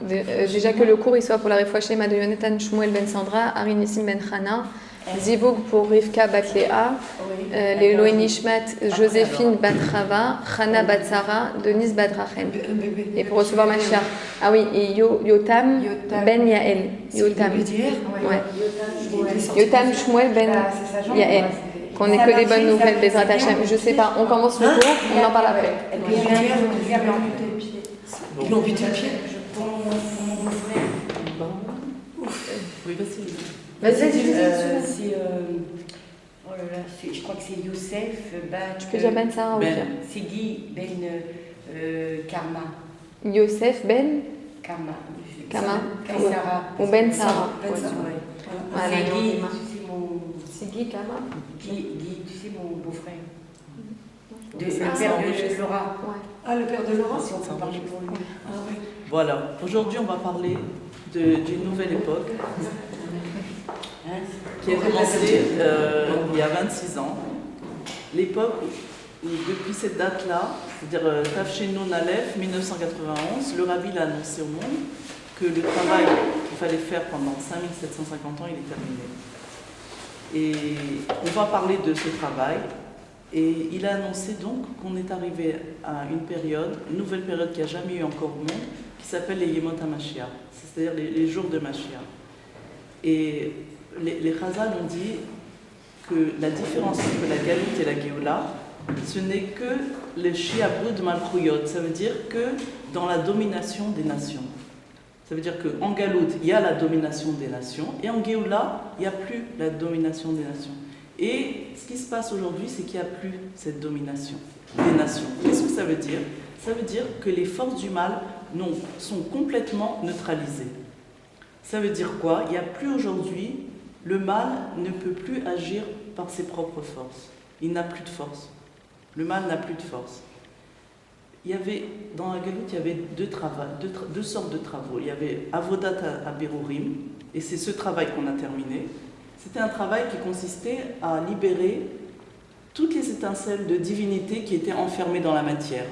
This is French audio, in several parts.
déjà que le cours il soit pour la Refoua Shlema de Yonatan Shmuel Ben Sandra, Arinissim Ben Chana, Zivug pour Rivka Bat Léa, les Elohim Nishmat Joséphine Bat Chava, Chana Bat Sarah, Denise Bat Rachel. Et pour recevoir Mashiach. Ah oui, et Yotam Ben Yael. Yotam. Ouais. Yotam Shmuel Ben Yael. Qu'on ait que des bonnes nouvelles, Bezrat Hashem. Je sais pas, on commence le cours, on en parle après. Ils l'ont amputé le pied. Pour mon beau-frère. Oui, vas-y. C'est oh là là, je crois que c'est Youssef Ben. Tu peux dire Ben Sarah ou bien C'est Guy Ben Karma. Youssef Ben Karma. Sarah. Ou Ben Sarah. Voilà, c'est Guy, tu sais mon. C'est Guy Kama. Guy, tu sais mon beau-frère. Le père de Laura. Ah, le père de Laura. Si on peut parler pour lui. Ah oui. Voilà, aujourd'hui on va parler d'une nouvelle époque qui a commencé il y a 26 ans. L'époque où, depuis cette date-là, c'est-à-dire Tafshin Aleph 1991, le Rabbi l'a annoncé au monde que le travail qu'il fallait faire pendant 5750 ans, il est terminé. Et on va parler de ce travail. Et il a annoncé donc qu'on est arrivé à une période, une nouvelle période qu'il n'y a jamais eu encore au monde, qui s'appelle les Yemot HaMashiach, c'est-à-dire les jours de Mashiach. Et les Chazal ont dit que la différence entre la Galoute et la Géoula, ce n'est que le Shiabud Malchuyot, ça veut dire que dans la domination des nations. Ça veut dire qu'en Galoute, il y a la domination des nations, et en Géoula, il n'y a plus la domination des nations. Et ce qui se passe aujourd'hui, c'est qu'il n'y a plus cette domination des nations. Qu'est-ce que ça veut dire? Ça veut dire que les forces du mal sont complètement neutralisées. Ça veut dire quoi? Il n'y a plus aujourd'hui, le mal ne peut plus agir par ses propres forces. Il n'a plus de force. Le mal n'a plus de force. Dans la Galoute, il y avait deux sortes de travaux. Il y avait Avodat Aberurim, et c'est ce travail qu'on a terminé. C'était un travail qui consistait à libérer toutes les étincelles de divinité qui étaient enfermées dans la matière.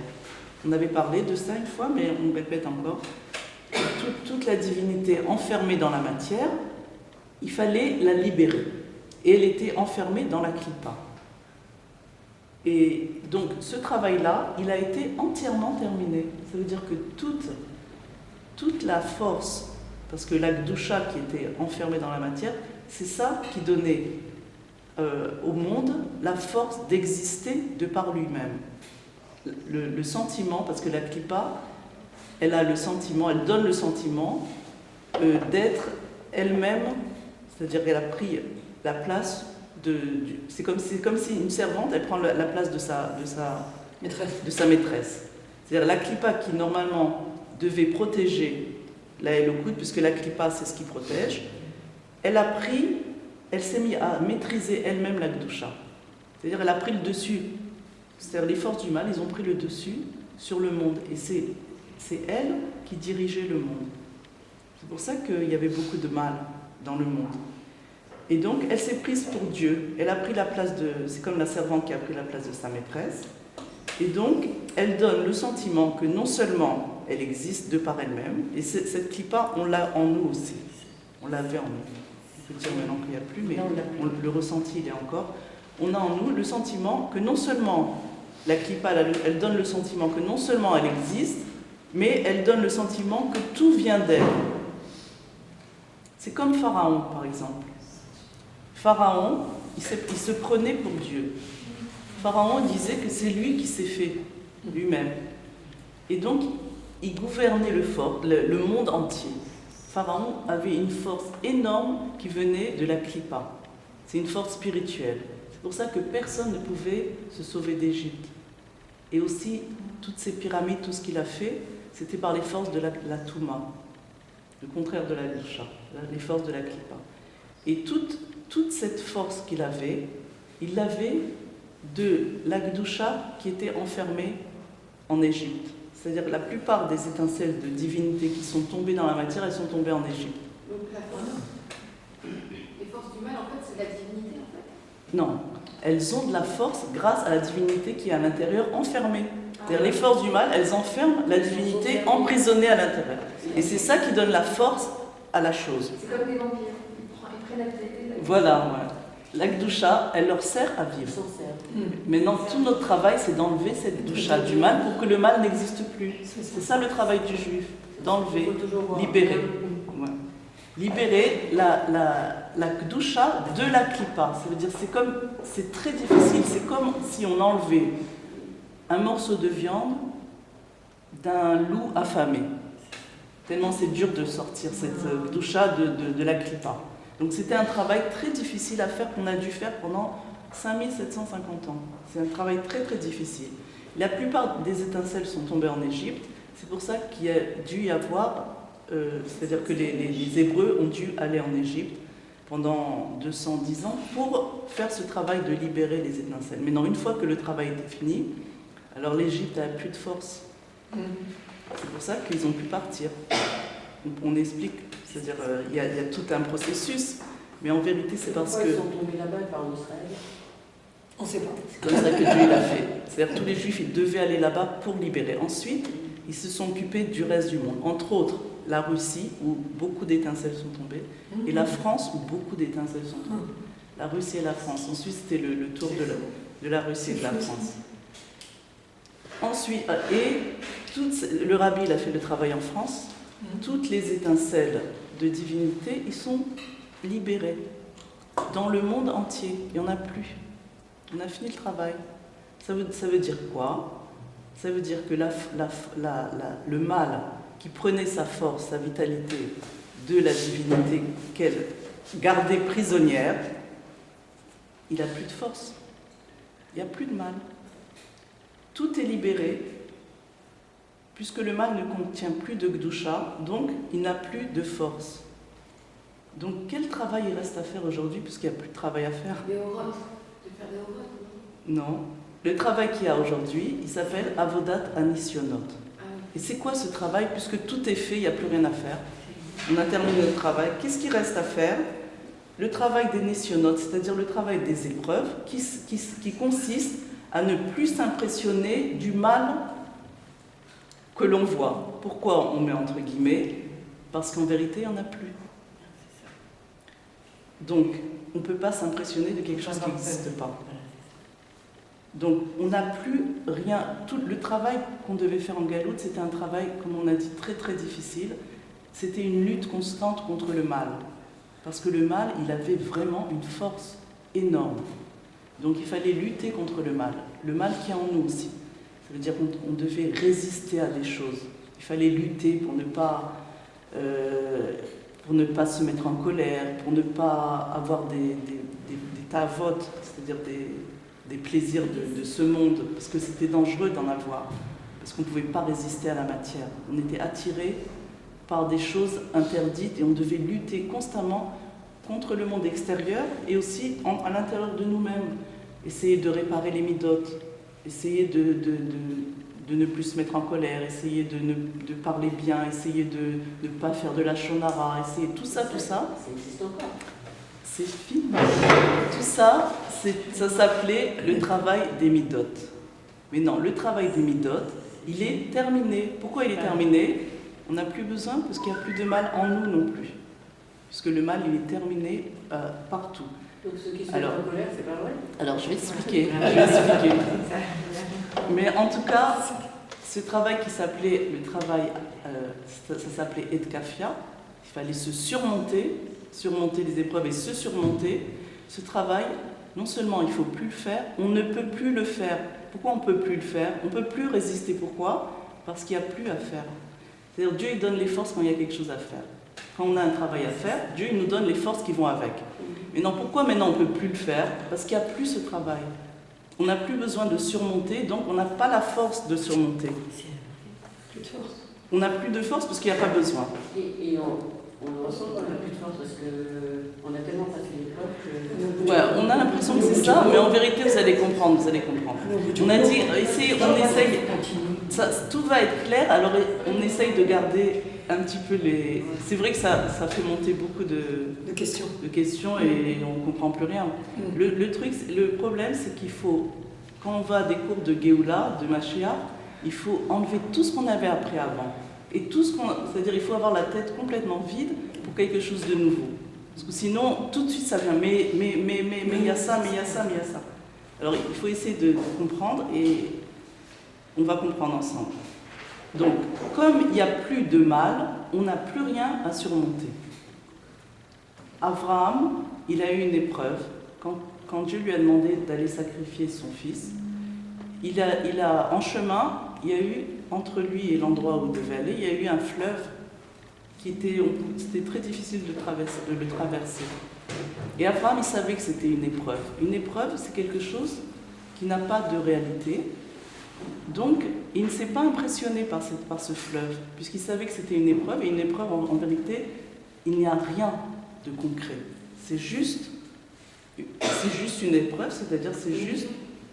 On avait parlé de ça une fois, mais on répète encore. Toute la divinité enfermée dans la matière, il fallait la libérer. Et elle était enfermée dans la Klippa. Et donc ce travail-là, il a été entièrement terminé. Ça veut dire que toute la force, parce que la Gdusha qui était enfermée dans la matière, c'est ça qui donnait au monde la force d'exister de par lui-même. Le sentiment, parce que la Klippa, elle donne le sentiment d'être elle-même, c'est-à-dire qu'elle a pris la place c'est comme si une servante, elle prend la place de sa maîtresse. C'est-à-dire la Klippa qui normalement devait protéger la Elokut, puisque la Klippa c'est ce qui protège, elle s'est mise à maîtriser elle-même la Gdusha. C'est-à-dire elle a pris le dessus. C'est-à-dire les forces du mal, ils ont pris le dessus sur le monde. Et c'est elle qui dirigeait le monde. C'est pour ça qu'il y avait beaucoup de mal dans le monde. Et donc elle s'est prise pour Dieu. Elle a pris la place c'est comme la servante qui a pris la place de sa maîtresse. Et donc elle donne le sentiment que non seulement elle existe de par elle-même, et cette Klippa, on l'a en nous aussi. On l'avait en nous. On peut dire maintenant qu'il n'y a plus, mais le ressenti, il est encore. On a en nous le sentiment que non seulement la Klippa, elle donne le sentiment que non seulement elle existe, mais elle donne le sentiment que tout vient d'elle. C'est comme Pharaon, par exemple. Pharaon, il se prenait pour Dieu. Pharaon disait que c'est lui qui s'est fait lui-même. Et donc, il gouvernait le monde entier. Pharaon avait une force énorme qui venait de la Klippa. C'est une force spirituelle. C'est pour ça que personne ne pouvait se sauver d'Égypte. Et aussi, toutes ces pyramides, tout ce qu'il a fait, c'était par les forces de la Touma, le contraire de la Gdusha, les forces de la Klippa. Et toute cette force qu'il avait, il l'avait de la Gdusha qui était enfermée en Égypte. C'est-à-dire la plupart des étincelles de divinité qui sont tombées dans la matière, elles sont tombées en Égypte. Donc la force, les forces du mal, en fait, c'est la divinité, en fait? Non, elles ont de la force grâce à la divinité qui est à l'intérieur enfermée. C'est-à-dire les forces du mal, elles enferment la divinité emprisonnée à l'intérieur. Et c'est ça qui donne la force à la chose. C'est comme des vampires. Ils prennent la vitalité de la Voilà, ouais. La Gdusha, elle leur sert à vivre. Maintenant, tout notre travail, c'est d'enlever cette Gdusha du mal pour que le mal n'existe plus. C'est ça le travail du juif, d'enlever, libérer. Ouais. Libérer la Gdusha de la Klippa. Ça veut dire, c'est très difficile. C'est comme si on enlevait un morceau de viande d'un loup affamé. Tellement c'est dur de sortir cette Gdusha de la Klippa. Donc c'était un travail très difficile à faire qu'on a dû faire pendant 5750 ans. C'est un travail très très difficile. La plupart des étincelles sont tombées en Égypte. C'est pour ça qu'il y a dû y avoir, c'est-à-dire que les Hébreux ont dû aller en Égypte pendant 210 ans pour faire ce travail de libérer les étincelles. Maintenant, une fois que le travail était fini, alors l'Égypte n'a plus de force. C'est pour ça qu'ils ont pu partir. On explique, c'est-à-dire il y a tout un processus, mais en vérité c'est parce que... Pourquoi ils sont tombés là-bas et pas en Israël? On ne sait pas. C'est comme ça que Dieu l'a fait. C'est-à-dire tous les Juifs ils devaient aller là-bas pour libérer. Ensuite, ils se sont occupés du reste du monde. Entre autres, la Russie, où beaucoup d'étincelles sont tombées, et la France, où beaucoup d'étincelles sont tombées. La Russie et la France. Ensuite, c'était le tour de la Russie et de la France. Ensuite, le rabbi il a fait le travail en France. Toutes les étincelles de divinité, ils sont libérés. Dans le monde entier, il n'y en a plus. On a fini le travail. Ça veut dire quoi? Ça veut dire que le mal qui prenait sa force, sa vitalité de la divinité qu'elle gardait prisonnière, il n'a plus de force. Il n'y a plus de mal. Tout est libéré, puisque le mal ne contient plus de Gdusha, donc il n'a plus de force. Donc quel travail il reste à faire aujourd'hui, puisqu'il n'y a plus de travail à faire? Des horreurs. De faire des horreurs. Non. Le travail qu'il y a aujourd'hui, il s'appelle Avodat Anisionot. Ah oui. Et c'est quoi ce travail? Puisque tout est fait, il n'y a plus rien à faire. On a terminé notre travail. Qu'est-ce qui reste à faire? Le travail des Nisionot, c'est-à-dire le travail des épreuves, qui consiste à ne plus s'impressionner du mal que l'on voit. Pourquoi on met entre guillemets? Parce qu'en vérité, il n'y en a plus. Donc, on ne peut pas s'impressionner de quelque chose qui n'existe pas. Donc, on n'a plus rien. Tout le travail qu'on devait faire en Galout, c'était un travail, comme on a dit, très très difficile. C'était une lutte constante contre le mal. Parce que le mal, il avait vraiment une force énorme. Donc, il fallait lutter contre le mal. Le mal qui est en nous aussi. Ça veut dire qu'on devait résister à des choses. Il fallait lutter pour ne pas se mettre en colère, pour ne pas avoir des tavotes, c'est-à-dire des plaisirs de ce monde, parce que c'était dangereux d'en avoir, parce qu'on ne pouvait pas résister à la matière. On était attirés par des choses interdites et on devait lutter constamment contre le monde extérieur et aussi à l'intérieur de nous-mêmes. Essayer de réparer les midotes, essayer de ne plus se mettre en colère, essayer de parler bien, essayer de ne pas faire de la shonara, essayer tout ça. Ça existe encore. C'est fini. Tout ça, ça s'appelait le travail des midotes. Mais non, le travail des midotes, il est terminé. Pourquoi il est terminé? On n'a plus besoin parce qu'il n'y a plus de mal en nous non plus. Puisque le mal, il est terminé partout. Donc ceux qui sont en colère, c'est pas vrai? Alors, je vais expliquer. Mais en tout cas, ce travail qui s'appelait ça s'appelait Etkafia, il fallait se surmonter les épreuves et se surmonter. Ce travail, non seulement il ne faut plus le faire, on ne peut plus le faire. Pourquoi on ne peut plus le faire? On ne peut plus résister. Pourquoi? Parce qu'il n'y a plus à faire. C'est-à-dire Dieu il donne les forces quand il y a quelque chose à faire. Quand on a un travail à faire, Dieu il nous donne les forces qui vont avec. Mais non, pourquoi maintenant on ne peut plus le faire? Parce qu'il n'y a plus ce travail. On n'a plus besoin de surmonter, donc on n'a pas la force de surmonter. Plus de force. On n'a plus de force parce qu'il n'y a pas besoin. Et on ressent qu'on n'a plus de force parce qu'on a tellement passé l'épreuve que... Ouais, on a l'impression que c'est ça, mais en vérité, vous allez comprendre. On a dit, on essaye, tout va être clair, alors on essaye de garder un petit peu les... C'est vrai que ça fait monter beaucoup de questions et on ne comprend plus rien. Le problème, c'est qu'il faut, quand on va à des cours de Géoula, de Mashiach, il faut enlever tout ce qu'on avait appris avant. Et tout ce qu'on... C'est-à-dire il faut avoir la tête complètement vide pour quelque chose de nouveau. Parce que sinon, tout de suite, ça vient. Mais il y a ça, mais il y a ça, mais il y a ça. Alors il faut essayer de comprendre et on va comprendre ensemble. Donc, comme il n'y a plus de mal, on n'a plus rien à surmonter. Abraham, il a eu une épreuve. Quand Dieu lui a demandé d'aller sacrifier son fils, en chemin, il y a eu, entre lui et l'endroit où il devait aller, il y a eu un fleuve c'était très difficile de le traverser. Et Abraham, il savait que c'était une épreuve. Une épreuve, c'est quelque chose qui n'a pas de réalité. Donc, il ne s'est pas impressionné par ce fleuve, puisqu'il savait que c'était une épreuve, et une épreuve, en vérité, il n'y a rien de concret. C'est juste une épreuve, c'est-à-dire c'est juste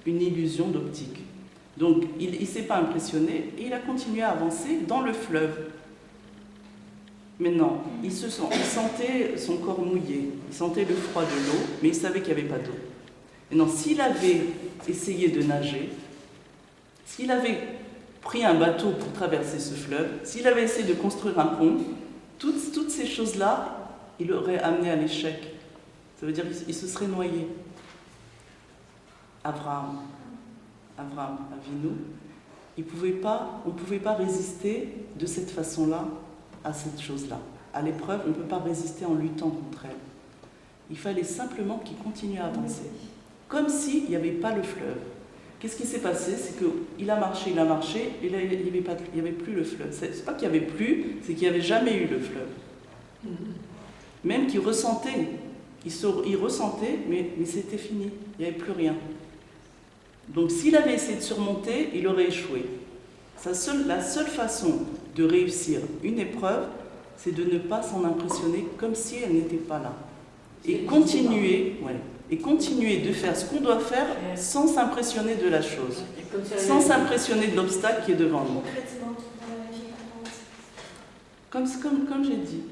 une illusion d'optique. Donc, il ne s'est pas impressionné, et il a continué à avancer dans le fleuve. Maintenant, il sentait son corps mouillé, il sentait le froid de l'eau, mais il savait qu'il n'y avait pas d'eau. Maintenant, s'il avait essayé de nager, s'il avait pris un bateau pour traverser ce fleuve, s'il avait essayé de construire un pont, toutes ces choses-là, il aurait amené à l'échec. Ça veut dire qu'il se serait noyé. Abraham, Avinu, on ne pouvait pas résister de cette façon-là à cette chose-là. À l'épreuve, on ne peut pas résister en luttant contre elle. Il fallait simplement qu'il continue à avancer. Comme s'il n'y avait pas le fleuve. Qu'est-ce qui s'est passé? C'est qu'il a marché, et là, il n'y avait plus le fleuve. C'est pas qu'il n'y avait plus, c'est qu'il n'y avait jamais eu le fleuve. Même qu'il ressentait, il ressentait, mais c'était fini, il n'y avait plus rien. Donc s'il avait essayé de surmonter, il aurait échoué. La seule façon de réussir une épreuve, c'est de ne pas s'en impressionner comme si elle n'était pas là. Et continuer de faire ce qu'on doit faire sans s'impressionner de la chose, sans s'impressionner de l'obstacle qui est devant nous. Comme j'ai dit.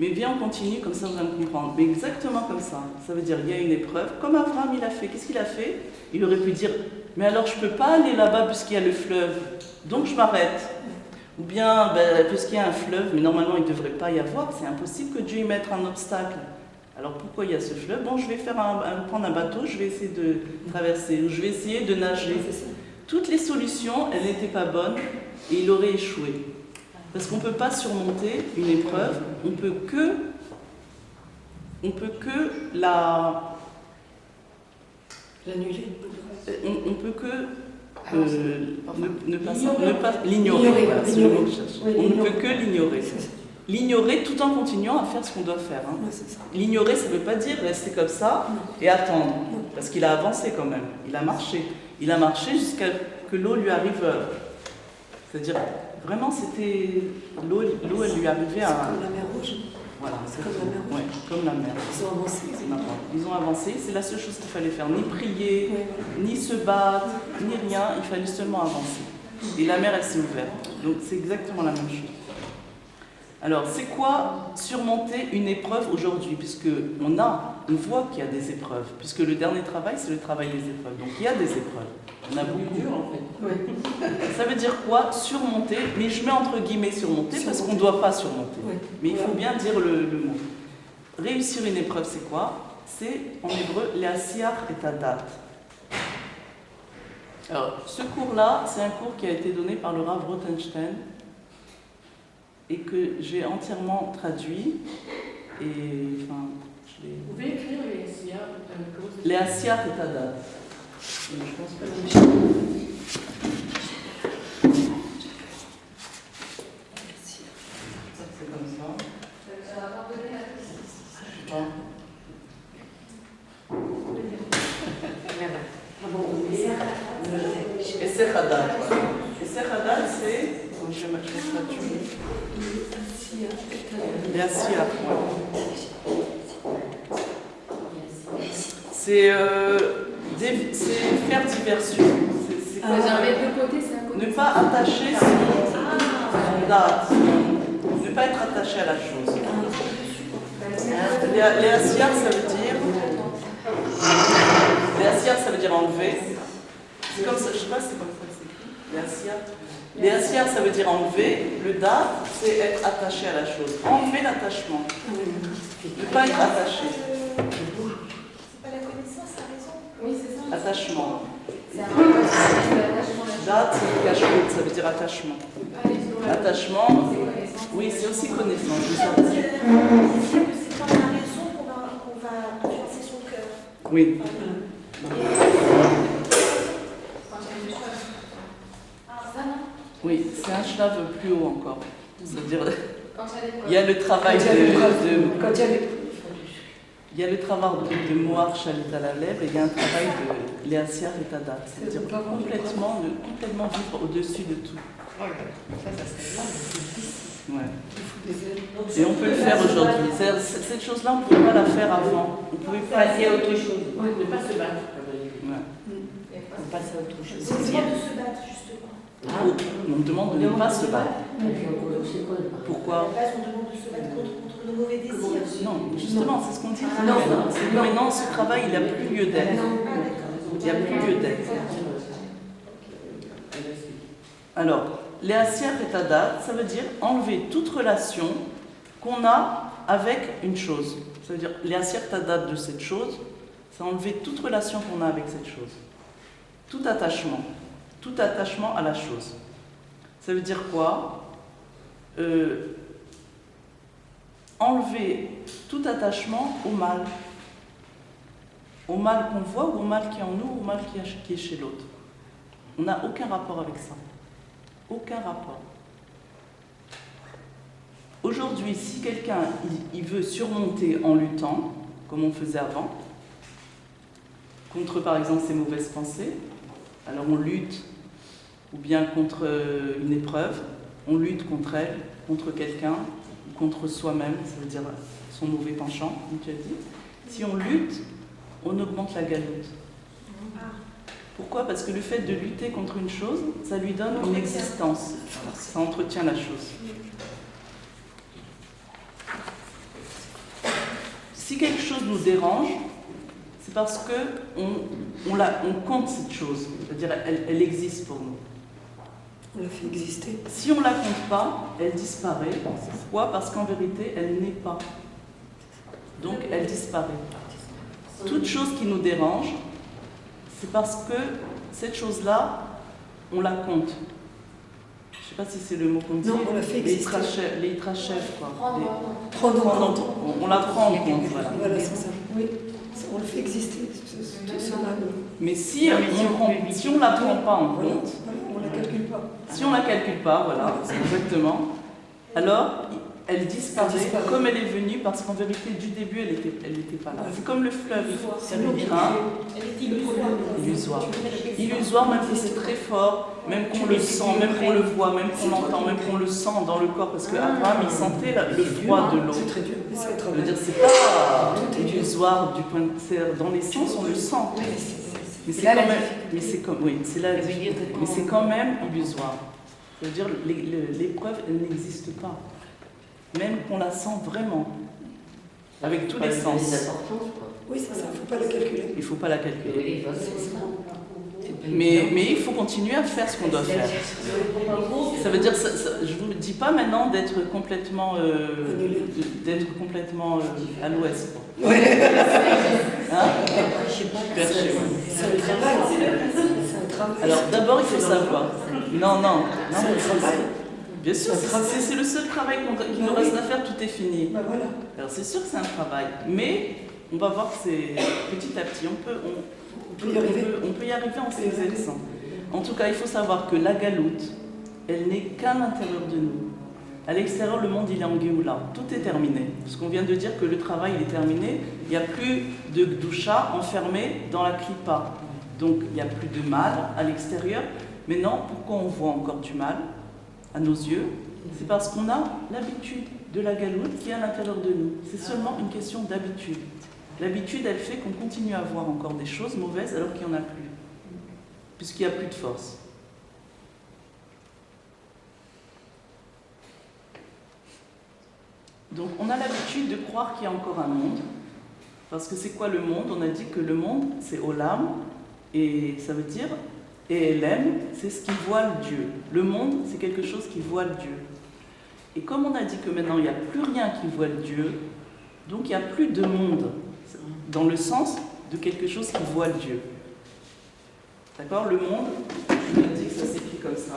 Mais viens, on continue, comme ça vous allez me comprendre. Mais exactement comme ça. Ça veut dire il y a une épreuve, comme Abraham il a fait. Qu'est-ce qu'il a fait? Il aurait pu dire, mais alors je ne peux pas aller là-bas puisqu'il y a le fleuve, donc je m'arrête. Ou bien, puisqu'il y a un fleuve, mais normalement il ne devrait pas y avoir, c'est impossible que Dieu y mette un obstacle. Alors pourquoi il y a ce fleuve? Bon, je vais prendre un bateau, je vais essayer de traverser, ou je vais essayer de nager. Toutes les solutions, elles n'étaient pas bonnes et il aurait échoué. Parce qu'on ne peut pas surmonter une épreuve, on peut que l'annuler. On peut que ne pas l'ignorer. Voilà, c'est le mot que je cherche. On ne peut que l'ignorer. L'ignorer tout en continuant à faire ce qu'on doit faire. Hein. L'ignorer, ça ne veut pas dire rester comme ça et attendre. Parce qu'il a avancé quand même. Il a marché. Il a marché jusqu'à que l'eau lui arrive. C'est-à-dire, vraiment, c'était. L'eau, elle lui arrivait à. Comme la mer Rouge. Voilà, c'est comme la mer Rouge. Ouais, comme la mer. Ils ont avancé. Ils ont avancé. C'est la seule chose qu'il fallait faire. Ni prier, ni se battre, ni rien. Il fallait seulement avancer. Et la mer, elle s'est ouverte. Donc, c'est exactement la même chose. Alors, c'est quoi surmonter une épreuve aujourd'hui? Puisque on voit qu'il y a des épreuves. Puisque le dernier travail, c'est le travail des épreuves. Donc, il y a des épreuves. On a beaucoup. Dur, en fait. Ça veut dire quoi? Surmonter. Mais je mets entre guillemets surmonter parce qu'on ne doit pas surmonter. Mais il faut bien dire le mot. Réussir une épreuve, c'est quoi? C'est en hébreu l'asiar et adat. Alors, ce cours-là, c'est un cours qui a été donné par le Rav Rothenstein et que j'ai entièrement traduit. Et enfin, Vous pouvez écrire les SIA? Les asiar et adat. Je pense pas que c'est comme ça. Et c'est Hadat. Et c'est Hadat, c'est. Je vais traduire. Les asiar. C'est faire diversion. C'est quoi? Mettre de côté, c'est un côté. Ne pas attacher son date, ne pas être attaché à la chose. Les asiar, ça veut dire. Les asiar, ça veut dire enlever. C'est comme ça, je sais pas si c'est comme ça que c'est écrit. Les asiar. Les asières, ça veut dire enlever. Le date, c'est être attaché à la chose. Enlever l'attachement. Ne pas être attaché. C'est pas la connaissance, la raison. Oui, c'est ça. Attachement. C'est un attachement. Date, c'est cachot, ça veut dire attachement. Attachement, oui, c'est aussi connaissance. C'est pas la raison qu'on va influencer son cœur. Oui. Oui, c'est un shlav plus haut encore. C'est-à-dire, il y a le travail il y a le travail de Mohar Shalit à la lèvre et il y a un travail de Léasiar et Tadat. C'est-à-dire complètement vivre au-dessus de tout. Ouais. Et on peut le faire aujourd'hui. Cette chose-là, on ne pouvait pas la faire avant. On pouvait pas Passer à autre chose. Ne pas se battre. Ouais. On passe à autre chose. C'est bien de se battre, justement. On demande de ne pas se battre. Pourquoi? À la base, on demande de se battre contre nos mauvais désirs. Non, justement, c'est ce qu'on dit. Non. C'est que maintenant, ce travail, il n'a plus lieu d'être. Il n'y a plus lieu d'être. Alors, les asières et tadat, ça veut dire enlever toute relation qu'on a avec une chose. Ça veut dire, les asières tadat de cette chose, c'est enlever toute relation qu'on a avec cette chose. Tout attachement à la chose. Ça veut dire quoi? Enlever tout attachement au mal. Au mal qu'on voit ou au mal qui est en nous ou au mal qui est chez l'autre. On n'a aucun rapport avec ça. Aucun rapport. Aujourd'hui, si quelqu'un il veut surmonter en luttant, comme on faisait avant, contre par exemple ses mauvaises pensées, alors on lutte, ou bien contre une épreuve, on lutte contre elle, contre quelqu'un, ou contre soi-même, ça veut dire son mauvais penchant, comme tu as dit. Si on lutte, on augmente la galoute. Pourquoi? Parce que le fait de lutter contre une chose, ça lui donne une existence. Ça entretient la chose. Si quelque chose nous dérange, c'est parce qu'on compte cette chose. C'est-à-dire elle existe pour nous. On l'a fait exister. Si on ne la compte pas, elle disparaît. Pourquoi? Parce qu'en vérité, elle n'est pas. Donc elle disparaît. Toute chose qui nous dérange, c'est parce que cette chose-là, on la compte. Je ne sais pas si c'est le mot qu'on dit. Non, on la fait exister. Les itrachev, quoi. Prendre en compte. On la prend en compte, voilà. Voilà, c'est ça. Oui, on le fait exister, ce mal. Mais si on ne la prend pas en compte, On ne la calcule pas. si on ne la calcule pas, voilà, exactement, alors elle disparaît comme elle est venue, parce qu'en vérité, du début, elle n'était pas là. C'est comme le fleuve. Elle est illusoire. Illusoire. Illusoire, même si c'est très fort, même qu'on le sent, même qu'on le voit, même qu'on l'entend, même qu'on le sent dans le corps, parce qu'Abraham, il sentait le froid de l'eau. C'est très dur, mais c'est très Je veux dire, c'est pas illusoire du point de vue, dans les sens, on le sent. Mais c'est quand même, mais c'est comme, oui, c'est là, mais c'est quand même illusoire. Ça veut dire, l'épreuve, elle n'existe pas. Même qu'on la sent vraiment, avec tous les sens. Oui, c'est ça, il ne faut pas la calculer. Il ne faut pas la calculer. Mais il faut continuer à faire ce qu'on doit faire. Ça veut dire, je ne vous dis pas maintenant d'être complètement, à l'ouest. Hein? Perché, ouais. C'est un travail. C'est un travail. Alors d'abord, il faut savoir. Non. C'est un travail. Bien sûr, c'est le seul travail qu'il nous reste à faire, tout est fini. Ben voilà. Alors c'est sûr que c'est un travail, mais on va voir que c'est petit à petit, on peut y arriver en s'exerçant. En tout cas, il faut savoir que la galoute, elle n'est qu'à l'intérieur de nous. À l'extérieur, le monde, il est en Géoula. Tout est terminé. Parce qu'on vient de dire que le travail, il est terminé. Il n'y a plus de Gdoucha enfermé dans la Klippa. Donc, il n'y a plus de mal à l'extérieur. Maintenant, pourquoi on voit encore du mal à nos yeux? C'est parce qu'on a l'habitude de la galoute qui est à l'intérieur de nous. C'est seulement une question d'habitude. L'habitude, elle fait qu'on continue à voir encore des choses mauvaises alors qu'il n'y en a plus. Puisqu'il n'y a plus de force. Donc on a l'habitude de croire qu'il y a encore un monde. Parce que c'est quoi le monde? On a dit que le monde, c'est Olam. Et ça veut dire Et Elem, c'est ce qui voile Dieu. Le monde, c'est quelque chose qui voile Dieu. Et comme on a dit que maintenant, il n'y a plus rien qui voile Dieu, donc il n'y a plus de monde, dans le sens de quelque chose qui voile Dieu. D'accord? Le monde, je vous ai dit que ça s'écrit comme ça.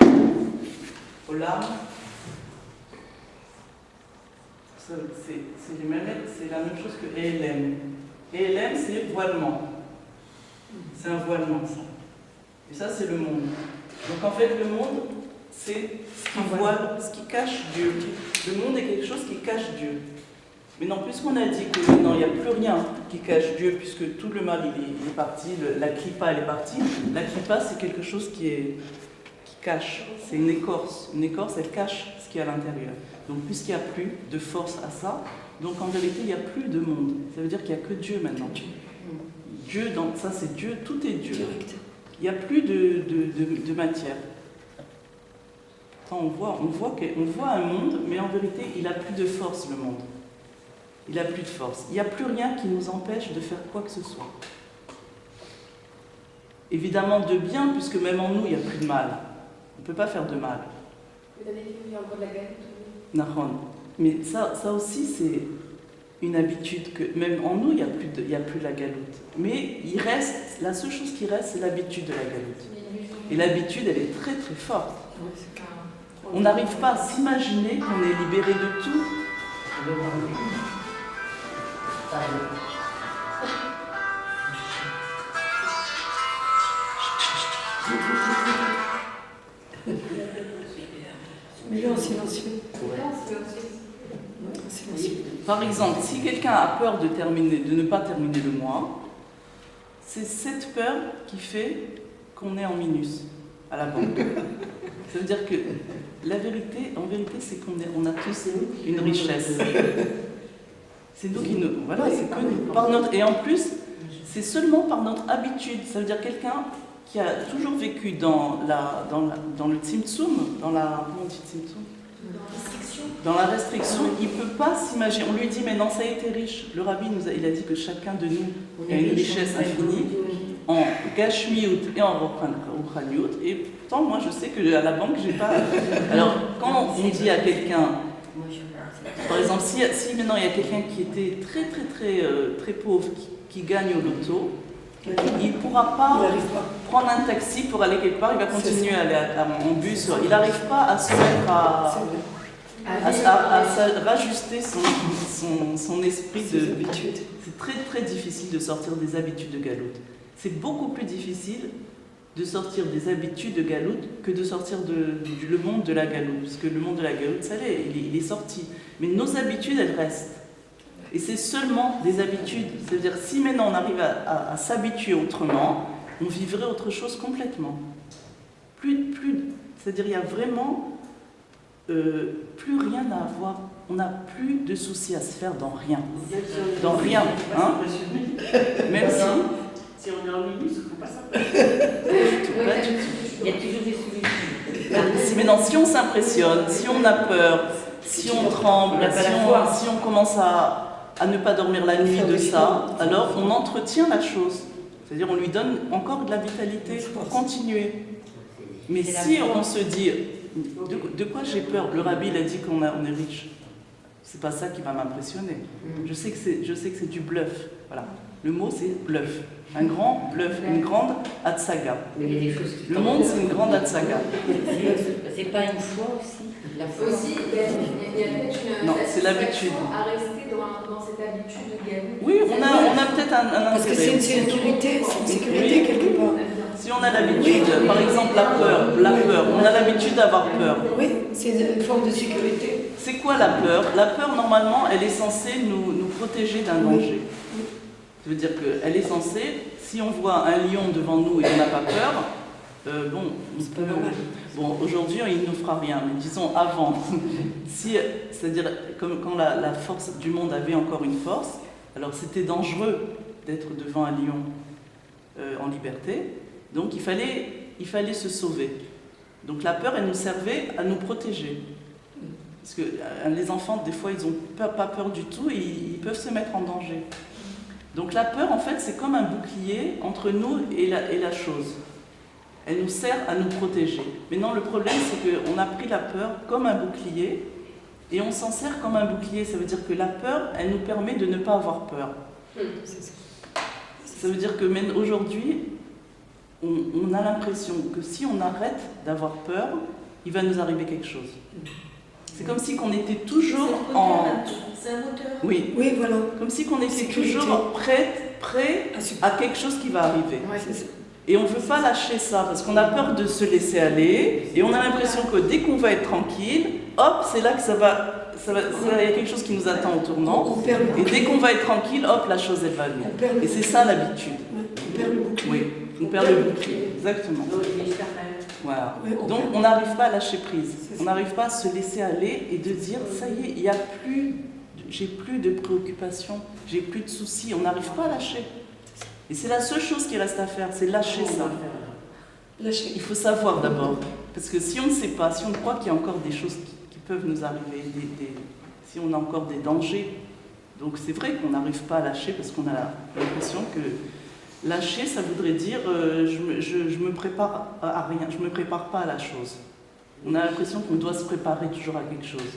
Olam. C'est la même chose que Elem. Elem, c'est voilement. C'est un voilement, ça. Et ça, c'est le monde. Donc en fait, le monde, c'est ce qui voile, ce qui cache Dieu. Le monde est quelque chose qui cache Dieu. Mais non, puisqu'on a dit que maintenant, il n'y a plus rien qui cache Dieu, puisque tout le mal, il est parti, la clipa, elle est partie. La clipa, c'est quelque chose qui cache. C'est une écorce. Une écorce, elle cache ce qui est à l'intérieur. Donc, puisqu'il n'y a plus de force à ça, donc en vérité, il n'y a plus de monde. Ça veut dire qu'il n'y a que Dieu maintenant. Dieu, ça c'est Dieu, tout est Dieu. Il n'y a plus de matière. On voit un monde, mais en vérité, il n'a plus de force, le monde. Il n'a plus de force. Il n'y a plus rien qui nous empêche de faire quoi que ce soit. Évidemment de bien, puisque même en nous, il n'y a plus de mal. On ne peut pas faire de mal. Vous avez dit qu'il y a encore de la galette. Nahon. Mais ça aussi, c'est une habitude que même en nous, il n'y a plus de la galoute. Mais il reste, la seule chose qui reste, c'est l'habitude de la galoute. Et l'habitude, elle est très très forte. On n'arrive pas à s'imaginer qu'on est libéré de tout. Mais en silencieux. Par exemple, si quelqu'un a peur de ne pas terminer le mois, c'est cette peur qui fait qu'on est en minus à la banque. Ça veut dire que la vérité, en vérité, c'est qu'on a tous une richesse. C'est nous qui nous... Voilà, c'est que nous. Par notre, et en plus, c'est seulement par notre habitude. Ça veut dire quelqu'un qui a toujours vécu dans le tzimtzum, comment on dit tzimtzum ? Dans la restriction, il ne peut pas s'imaginer. On lui dit, mais non, ça a été riche. Le rabbi il a dit que chacun de nous a une richesse infinie en gashmiut et en ruchaniut. Et pourtant, moi, je sais qu'à la banque, j'ai pas... Alors, quand on dit à quelqu'un... Par exemple, si maintenant il y a quelqu'un qui était très pauvre, qui gagne au loto, il ne pourra pas prendre un taxi pour aller quelque part, il va continuer à aller en bus. Il n'arrive pas à se mettre à rajuster son esprit d'habitude. C'est très difficile de sortir des habitudes de galoute. C'est beaucoup plus difficile de sortir des habitudes de galoute que de sortir le monde de la galoute. Parce que le monde de la galoute, ça l'est, il est sorti. Mais nos habitudes, elles restent. Et c'est seulement des habitudes. C'est-à-dire, si maintenant on arrive à s'habituer autrement, on vivrait autre chose complètement. C'est-à-dire, il y a vraiment plus rien à avoir. On n'a plus de soucis à se faire dans rien. Dans rien. Hein? Même si on est en minus, il ne faut pas ça. Pas du tout. Il y a toujours des solutions. Maintenant, si on s'impressionne, si on a peur, si on tremble, si on commence à ne pas dormir la nuit de ça, alors on entretient la chose. C'est-à-dire on lui donne encore de la vitalité pour continuer. Mais si on se dit, de quoi j'ai peur? Le rabbi il a dit qu'on est riche. C'est pas ça qui va m'impressionner. Je sais que c'est du bluff. Voilà. Le mot c'est bluff. Un grand bluff, une grande atsaga. Le monde c'est une grande atsaga. C'est pas une foi aussi? La foi aussi, il y a peut-être une l'habitude à rester dans cette habitude de galoute. Oui, on a peut-être un intérêt. Parce que c'est une sécurité, quelque part. Si on a l'habitude, par exemple la peur, on a l'habitude d'avoir peur. Oui, c'est une forme de sécurité. C'est quoi la peur? La peur, normalement, elle est censée nous protéger d'un danger. Ça veut dire qu'elle est censée, si on voit un lion devant nous et on n'a pas peur, c'est pas normal. Bon, aujourd'hui, il ne nous fera rien, mais disons avant. C'est-à-dire, comme quand la force du monde avait encore une force, alors c'était dangereux d'être devant un lion en liberté, donc il fallait se sauver. Donc la peur, elle nous servait à nous protéger. Parce que les enfants, des fois, ils n'ont pas peur du tout et ils peuvent se mettre en danger. Donc la peur, en fait, c'est comme un bouclier entre nous et la chose. Elle nous sert à nous protéger. Maintenant, le problème, c'est qu'on a pris la peur comme un bouclier et on s'en sert comme un bouclier. Ça veut dire que la peur, elle nous permet de ne pas avoir peur. Ça veut dire que même aujourd'hui, on a l'impression que si on arrête d'avoir peur, il va nous arriver quelque chose. C'est comme si qu'on était toujours en... C'est un moteur. Oui, Oui, voilà. comme si qu'on était Sécurité. toujours prêt à quelque chose qui va arriver. Ouais, c'est ça. Et on ne veut pas lâcher ça parce qu'on a peur de se laisser aller et on a l'impression que dès qu'on va être tranquille, hop, c'est là que il y a quelque chose qui nous attend au tournant. On perd le Et dès qu'on va être tranquille, hop, la chose elle va venir. On perd le Et c'est ça l'habitude. On perd le bouclier. Oui, on perd le bouclier, exactement. Voilà. Ouais, on Donc perd- on n'arrive pas à lâcher prise. C'est ça. On n'arrive pas à se laisser aller et de dire ça y est, il y a plus, j'ai plus de préoccupations, j'ai plus de soucis. On n'arrive pas à lâcher. Et c'est la seule chose qui reste à faire, c'est lâcher ça. Lâcher. Il faut savoir d'abord, parce que si on ne sait pas, si on croit qu'il y a encore des choses qui peuvent nous arriver, si on a encore des dangers, donc c'est vrai qu'on n'arrive pas à lâcher parce qu'on a l'impression que lâcher, ça voudrait dire je me prépare à rien, je me prépare pas à la chose. On a l'impression qu'on doit se préparer toujours à quelque chose.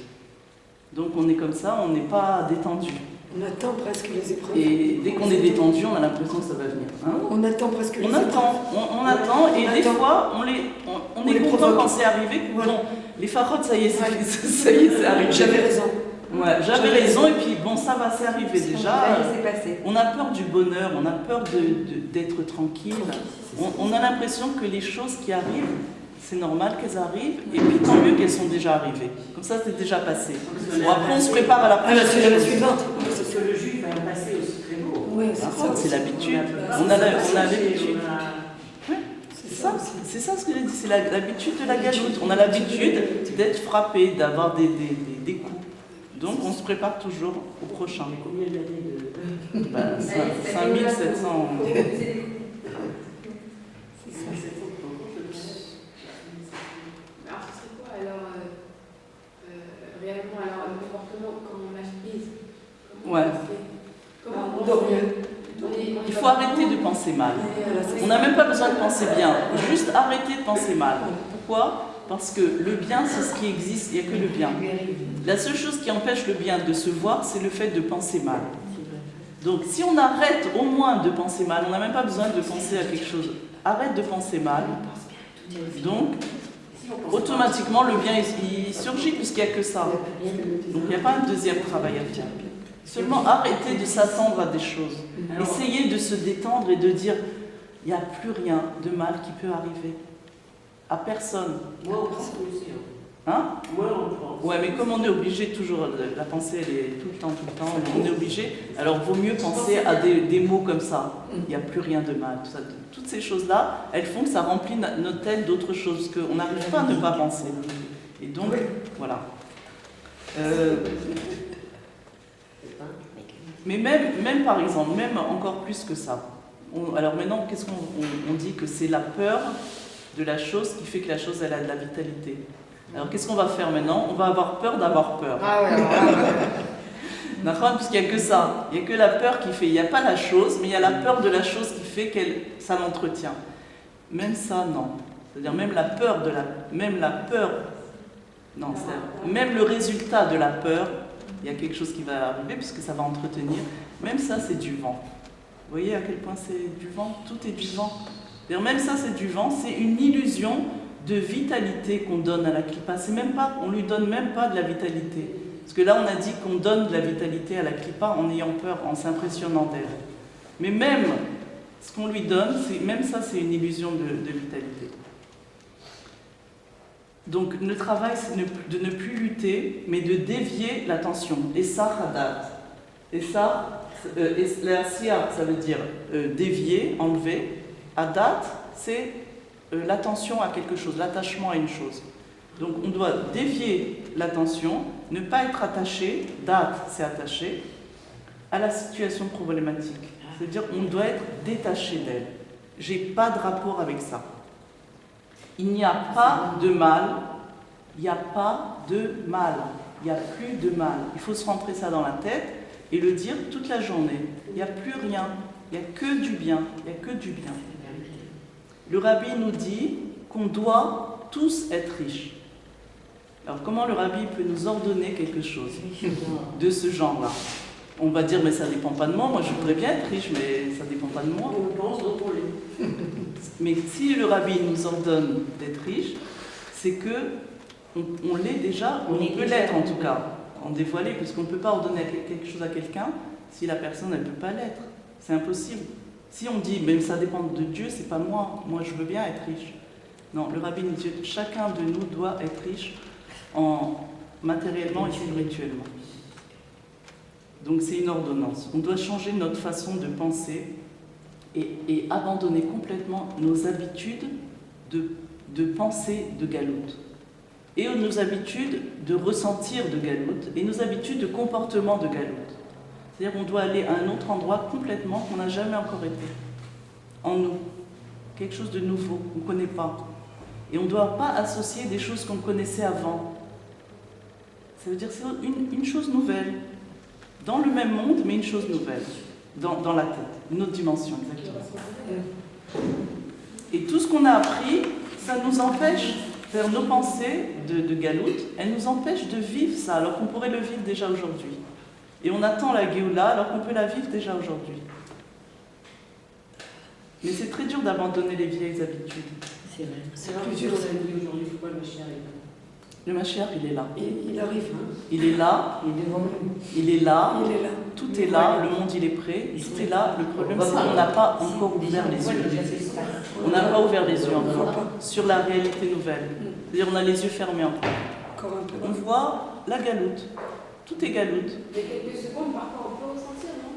Donc on est comme ça, on n'est pas détendu. On attend presque les épreuves. Et dès qu'on est détendu, on a l'impression que ça va venir. Hein? On attend presque les On épreuves. attend, on attend, et On des attend. fois, on est les content provoque. quand c'est arrivé. Voilà. Bon, les farottes, ça y est, Ouais. ça y est, c'est arrivé. J'avais raison. Ouais, j'avais raison, et puis bon, ça va, c'est arrivé déjà. C'est passé. On a peur du bonheur, on a peur d'être tranquille. On a l'impression que les choses qui arrivent, c'est normal qu'elles arrivent, et puis tant mieux qu'elles sont déjà arrivées. Comme ça, c'est déjà passé. Bon, après, on se prépare à la Ah, là, prochaine c'est la chose. suivante. Parce que le juif a un passé aussi très beau. Oui, c'est Ah, ça. c'est l'habitude. On On a l'habitude. C'est C'est ça, c'est ça ce que j'ai dit, c'est l'habitude de la galoute. On a l'habitude d'être frappé, d'avoir des coups. Donc on se prépare toujours au prochain. Combien d'années de... Ben, 5700. Alors, ce serait quoi alors réellement alors le comportement quand on lâche prise? Comment Ouais. on fait? Comment On dort mieux. Il faut arrêter de penser mal. Voilà, c'est On n'a même pas besoin de penser bien, juste arrêter de penser mal. Pourquoi? Parce que le bien, c'est ce qui existe, il n'y a que le bien. La seule chose qui empêche le bien de se voir, c'est le fait de penser mal. Donc si on arrête au moins de penser mal, on n'a même pas besoin de penser à quelque chose. Arrête de penser mal. Donc, automatiquement, le bien, il surgit puisqu'il n'y a que ça. Donc il n'y a pas un deuxième travail à faire. Seulement arrêter de s'attendre à des choses. Essayer de se détendre et de dire, il n'y a plus rien de mal qui peut arriver. À personne. Moi, on pense aussi. Hein? Moi, on pense. Ouais, mais comme on est obligé toujours, la pensée elle est tout le temps, on est obligé, alors vaut mieux penser à des mots comme ça. Il n'y a plus rien de mal. Tout ça. Toutes ces choses-là, elles font que ça remplit notre tête d'autres choses, qu'on n'arrive pas à ne pas penser. Et donc, voilà. Mais même par exemple, même encore plus que ça. Alors maintenant, qu'est-ce qu'on dit que c'est la peur de la chose qui fait que la chose elle a de la vitalité. Alors qu'est-ce qu'on va faire maintenant? On va avoir peur d'avoir peur. Ah ouais, D'accord? Puisqu'il n'y a que ça. Il n'y a que la peur qui fait. Il n'y a pas la chose, mais il y a la peur de la chose qui fait que ça l'entretient. Même ça, non. C'est-à-dire même la peur de la... Même la peur... Non, même le résultat de la peur, il y a quelque chose qui va arriver puisque ça va entretenir. Même ça, c'est du vent. Vous voyez à quel point c'est du vent? Tout est du vent. C'est-à-dire même ça, c'est du vent. C'est une illusion de vitalité qu'on donne à la clipa. C'est même pas, on lui donne même pas de la vitalité. Parce que là, on a dit qu'on donne de la vitalité à la clipa en ayant peur, en s'impressionnant d'elle. Mais même ce qu'on lui donne, même ça, c'est une illusion de vitalité. Donc le travail, c'est de ne plus lutter, mais de dévier l'attention. Et ça, hadat. Et ça, la siya, ça veut dire dévier, enlever. Hadat, c'est l'attention à quelque chose, l'attachement à une chose. Donc on doit dévier l'attention, ne pas être attaché, dat, c'est attaché, à la situation problématique. C'est-à-dire on doit être détaché d'elle. J'ai pas de rapport avec ça. Il n'y a pas de mal, il n'y a pas de mal, il n'y a plus de mal. Il faut se rentrer ça dans la tête et le dire toute la journée. Il n'y a plus rien, il n'y a que du bien, il n'y a que du bien. le rabbi nous dit qu'on doit tous être riches. Alors comment le rabbi peut nous ordonner quelque chose de ce genre-là? On va dire, mais ça ne dépend pas de moi, moi je voudrais bien être riche, mais ça ne dépend pas de moi. Mais si le rabbi nous ordonne d'être riche, c'est que on l'est déjà, on peut l'être en tout cas, en dévoilé, puisqu'on ne peut pas ordonner quelque chose à quelqu'un si la personne ne peut pas l'être. C'est impossible. Si on dit, mais ça dépend de Dieu, c'est pas moi, moi je veux bien être riche. Non, le rabbi nous dit, chacun de nous doit être riche matériellement et spirituellement. Donc c'est une ordonnance. On doit changer notre façon de penser et abandonner complètement nos habitudes de pensée de galoute. Et nos habitudes de ressentir de galoute et nos habitudes de comportement de galoute. C'est-à-dire qu'on doit aller à un autre endroit complètement qu'on n'a jamais encore été. En nous. Quelque chose de nouveau qu'on ne connaît pas. Et on ne doit pas associer des choses qu'on connaissait avant. Ça veut dire que c'est une chose nouvelle. Dans le même monde, mais une chose nouvelle. Dans la tête. Une autre dimension, exactement. Et tout ce qu'on a appris, ça nous empêche de faire nos pensées de galoute, elles nous empêchent de vivre ça, alors qu'on pourrait le vivre déjà aujourd'hui. Et on attend la Géoula, alors qu'on peut la vivre déjà aujourd'hui. Mais c'est très dur d'abandonner les vieilles habitudes. C'est vrai. C'est plus dur. Aujourd'hui, pourquoi le Mashiach est là? Le Mashiach, il est là. Il arrive. Il est là. Il est devant nous. Il est là. Il est là. Tout est là. Le monde, il est prêt. Tout est là. Le problème, c'est qu'on n'a pas encore ouvert les yeux. On n'a pas ouvert les yeux encore sur la réalité nouvelle. C'est-à-dire, on a les yeux fermés encore. Encore un peu. On voit la galoute. Tout est galoute. Mais quelques secondes, parfois, on peut ressentir, non?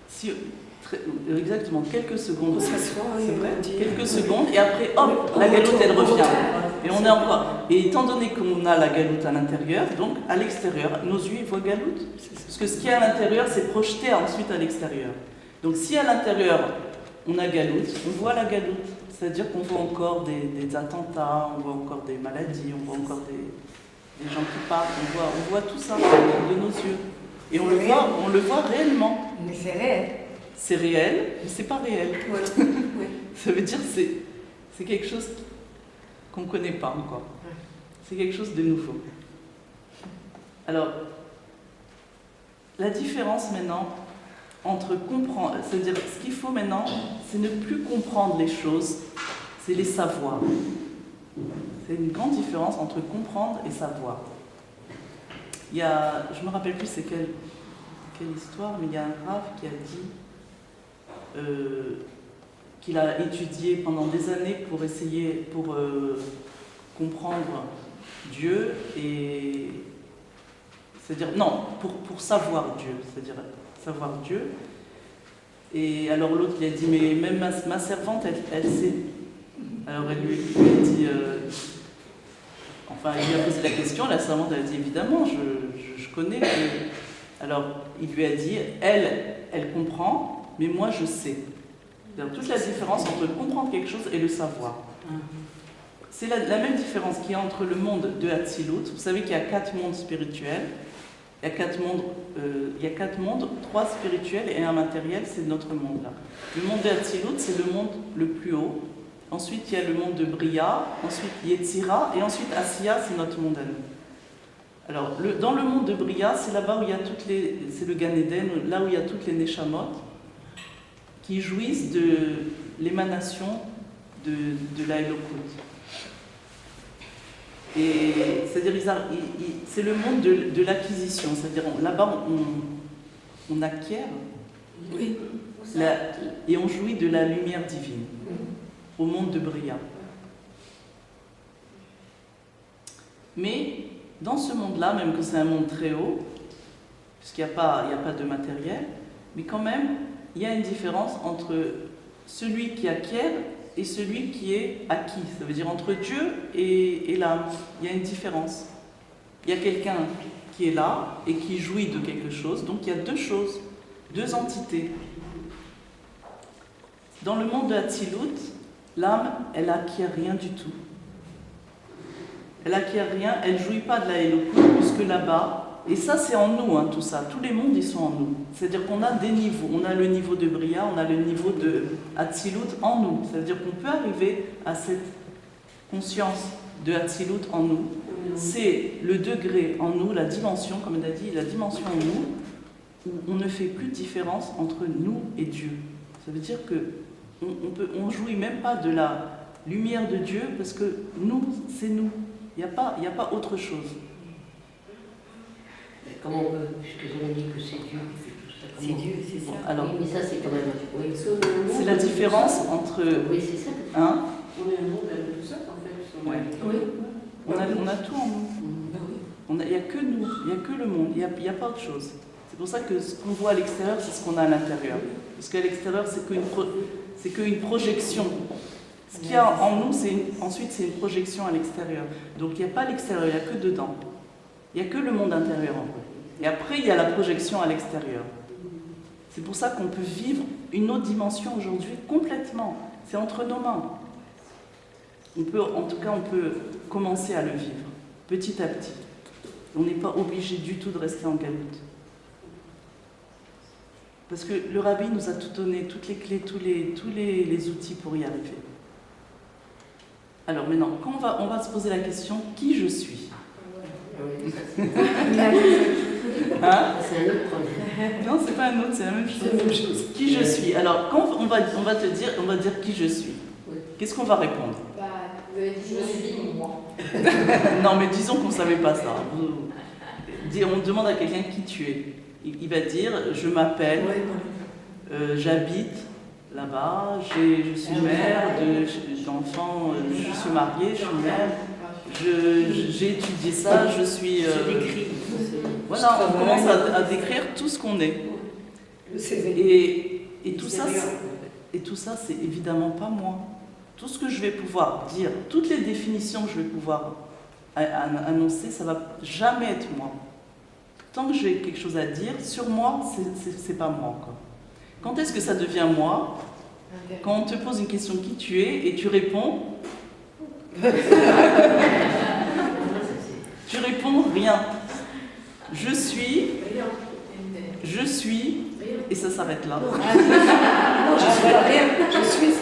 Si, exactement, quelques secondes. On s'assoit, C'est vrai, on dit- quelques secondes, et après, hop, la galoute, elle revient. Et on est encore. Et étant donné qu'on a la galoute à l'intérieur, donc à l'extérieur, nos yeux, ils voient galoute. Parce que ce qui est à l'intérieur, c'est projeté ensuite à l'extérieur. Donc si à l'intérieur, on a galoute, on voit la galoute. C'est-à-dire qu'on voit encore des attentats, on voit encore des maladies, on voit encore des gens qui partent, on voit tout ça de nos yeux. Et on le voit réellement. Mais c'est réel. C'est réel, mais c'est pas réel. Voilà. Oui. Ça veut dire que c'est quelque chose qu'on ne connaît pas encore. C'est quelque chose de nouveau. Alors, la différence maintenant entre comprendre, c'est-à-dire ce qu'il faut maintenant, c'est ne plus comprendre les choses, c'est les savoir. C'est une grande différence entre comprendre et savoir. Il y a, je ne me rappelle plus c'est quelle histoire, mais il y a un rav qui a dit qu'il a étudié pendant des années pour essayer, pour comprendre Dieu et c'est-à-dire non pour savoir Dieu, c'est-à-dire savoir Dieu. Et alors l'autre lui a dit mais même ma servante elle sait. Alors elle lui a dit enfin il lui a posé la question, la servante elle a dit évidemment je connais Dieu. Alors il lui a dit elle comprend mais moi je sais. C'est-à-dire toute la différence entre comprendre quelque chose et le savoir. C'est la même différence qu'il y a entre le monde de Hatzilut. Vous savez qu'il y a 4 mondes spirituels. Il y a 4 mondes, 3 spirituels et un matériel, c'est notre monde là. Le monde de Hatzilut, c'est le monde le plus haut. Ensuite, il y a le monde de Bria, ensuite Yetzira, et ensuite Asiya, c'est notre monde à nous. Alors, dans le monde de Bria, c'est là-bas où il y a c'est le Gan Eden, là où il y a toutes les Neshamot, qui jouissent de l'émanation de la Elokut. Et c'est-à-dire, c'est le monde de l'acquisition, c'est-à-dire là-bas on acquiert Oui. et on jouit de la lumière divine au monde de Bria. Mais dans ce monde-là, même que c'est un monde très haut, puisqu'il n'y a pas de matériel, mais quand même, il y a une différence entre celui qui acquiert et celui qui est acquis. Ça veut dire entre Dieu et l'âme. Il y a une différence. Il y a quelqu'un qui est là et qui jouit de quelque chose. Donc il y a 2 choses, 2 entités. Dans le monde de Hatzilut, l'âme, elle n'acquiert rien du tout. Elle n'acquiert rien, elle ne jouit pas de la Elokut, puisque là-bas, Et ça, c'est en nous, hein, tout ça. Tous les mondes, ils sont en nous. C'est-à-dire qu'on a des niveaux. On a le niveau de Bria, on a le niveau de Hatzilut en nous. C'est-à-dire qu'on peut arriver à cette conscience de Hatzilut en nous. C'est le degré en nous, la dimension, comme on a dit, la dimension en nous, où on ne fait plus de différence entre nous et Dieu. Ça veut dire qu'on ne jouit même pas de la lumière de Dieu, parce que nous, c'est nous. Il n'y a pas autre chose. Mais comment on peut, puisque vous avez dit que c'est Dieu qui fait tout ça, C'est Dieu, c'est ça. Alors, oui, mais ça c'est quand même... Oui, c'est la différence entre... Oui, c'est ça. Hein, On est un monde avec tout ça, en fait. ouais. Oui. on a tout en nous. Il n'y a que nous, il n'y a que le monde, il n'y a pas autre chose. C'est pour ça que ce qu'on voit à l'extérieur, c'est ce qu'on a à l'intérieur. Parce qu'à l'extérieur, c'est qu'une projection. Ce qu'il y a en nous, ensuite, c'est une projection à l'extérieur. Donc il n'y a pas l'extérieur, il n'y a que dedans. Il n'y a que le monde intérieur en vrai. Et après, il y a la projection à l'extérieur. C'est pour ça qu'on peut vivre une autre dimension aujourd'hui complètement. C'est entre nos mains. En tout cas, on peut commencer à le vivre, petit à petit. On n'est pas obligé du tout de rester en galoute. Parce que le Rabbi nous a tout donné, toutes les clés, tous les outils pour y arriver. Alors maintenant, quand on va se poser la question, qui je suis? Hein? C'est un autre problème. Non, c'est pas un autre, c'est la même chose. Qui je suis? Alors, quand on va dire qui je suis, qu'est-ce qu'on va répondre? Bah, vous avez dit je suis moi. Non, mais disons qu'on ne savait pas ça. On demande à quelqu'un qui tu es. Il va dire, je m'appelle, j'habite là-bas, je suis mère d'enfants, je suis mariée, je suis mère, j'ai étudié ça, je suis... voilà, on commence à décrire tout ce qu'on est. Le CV. Et tout ça, c'est évidemment pas moi. Tout ce que je vais pouvoir dire, toutes les définitions que je vais pouvoir annoncer, ça va jamais être moi. Tant que j'ai quelque chose à dire, sur moi, c'est pas moi encore. Quand est-ce que ça devient moi? Quand on te pose une question qui tu es et tu réponds. Tu réponds rien. Je suis, et ça s'arrête là. Non, je suis rien. Je suis.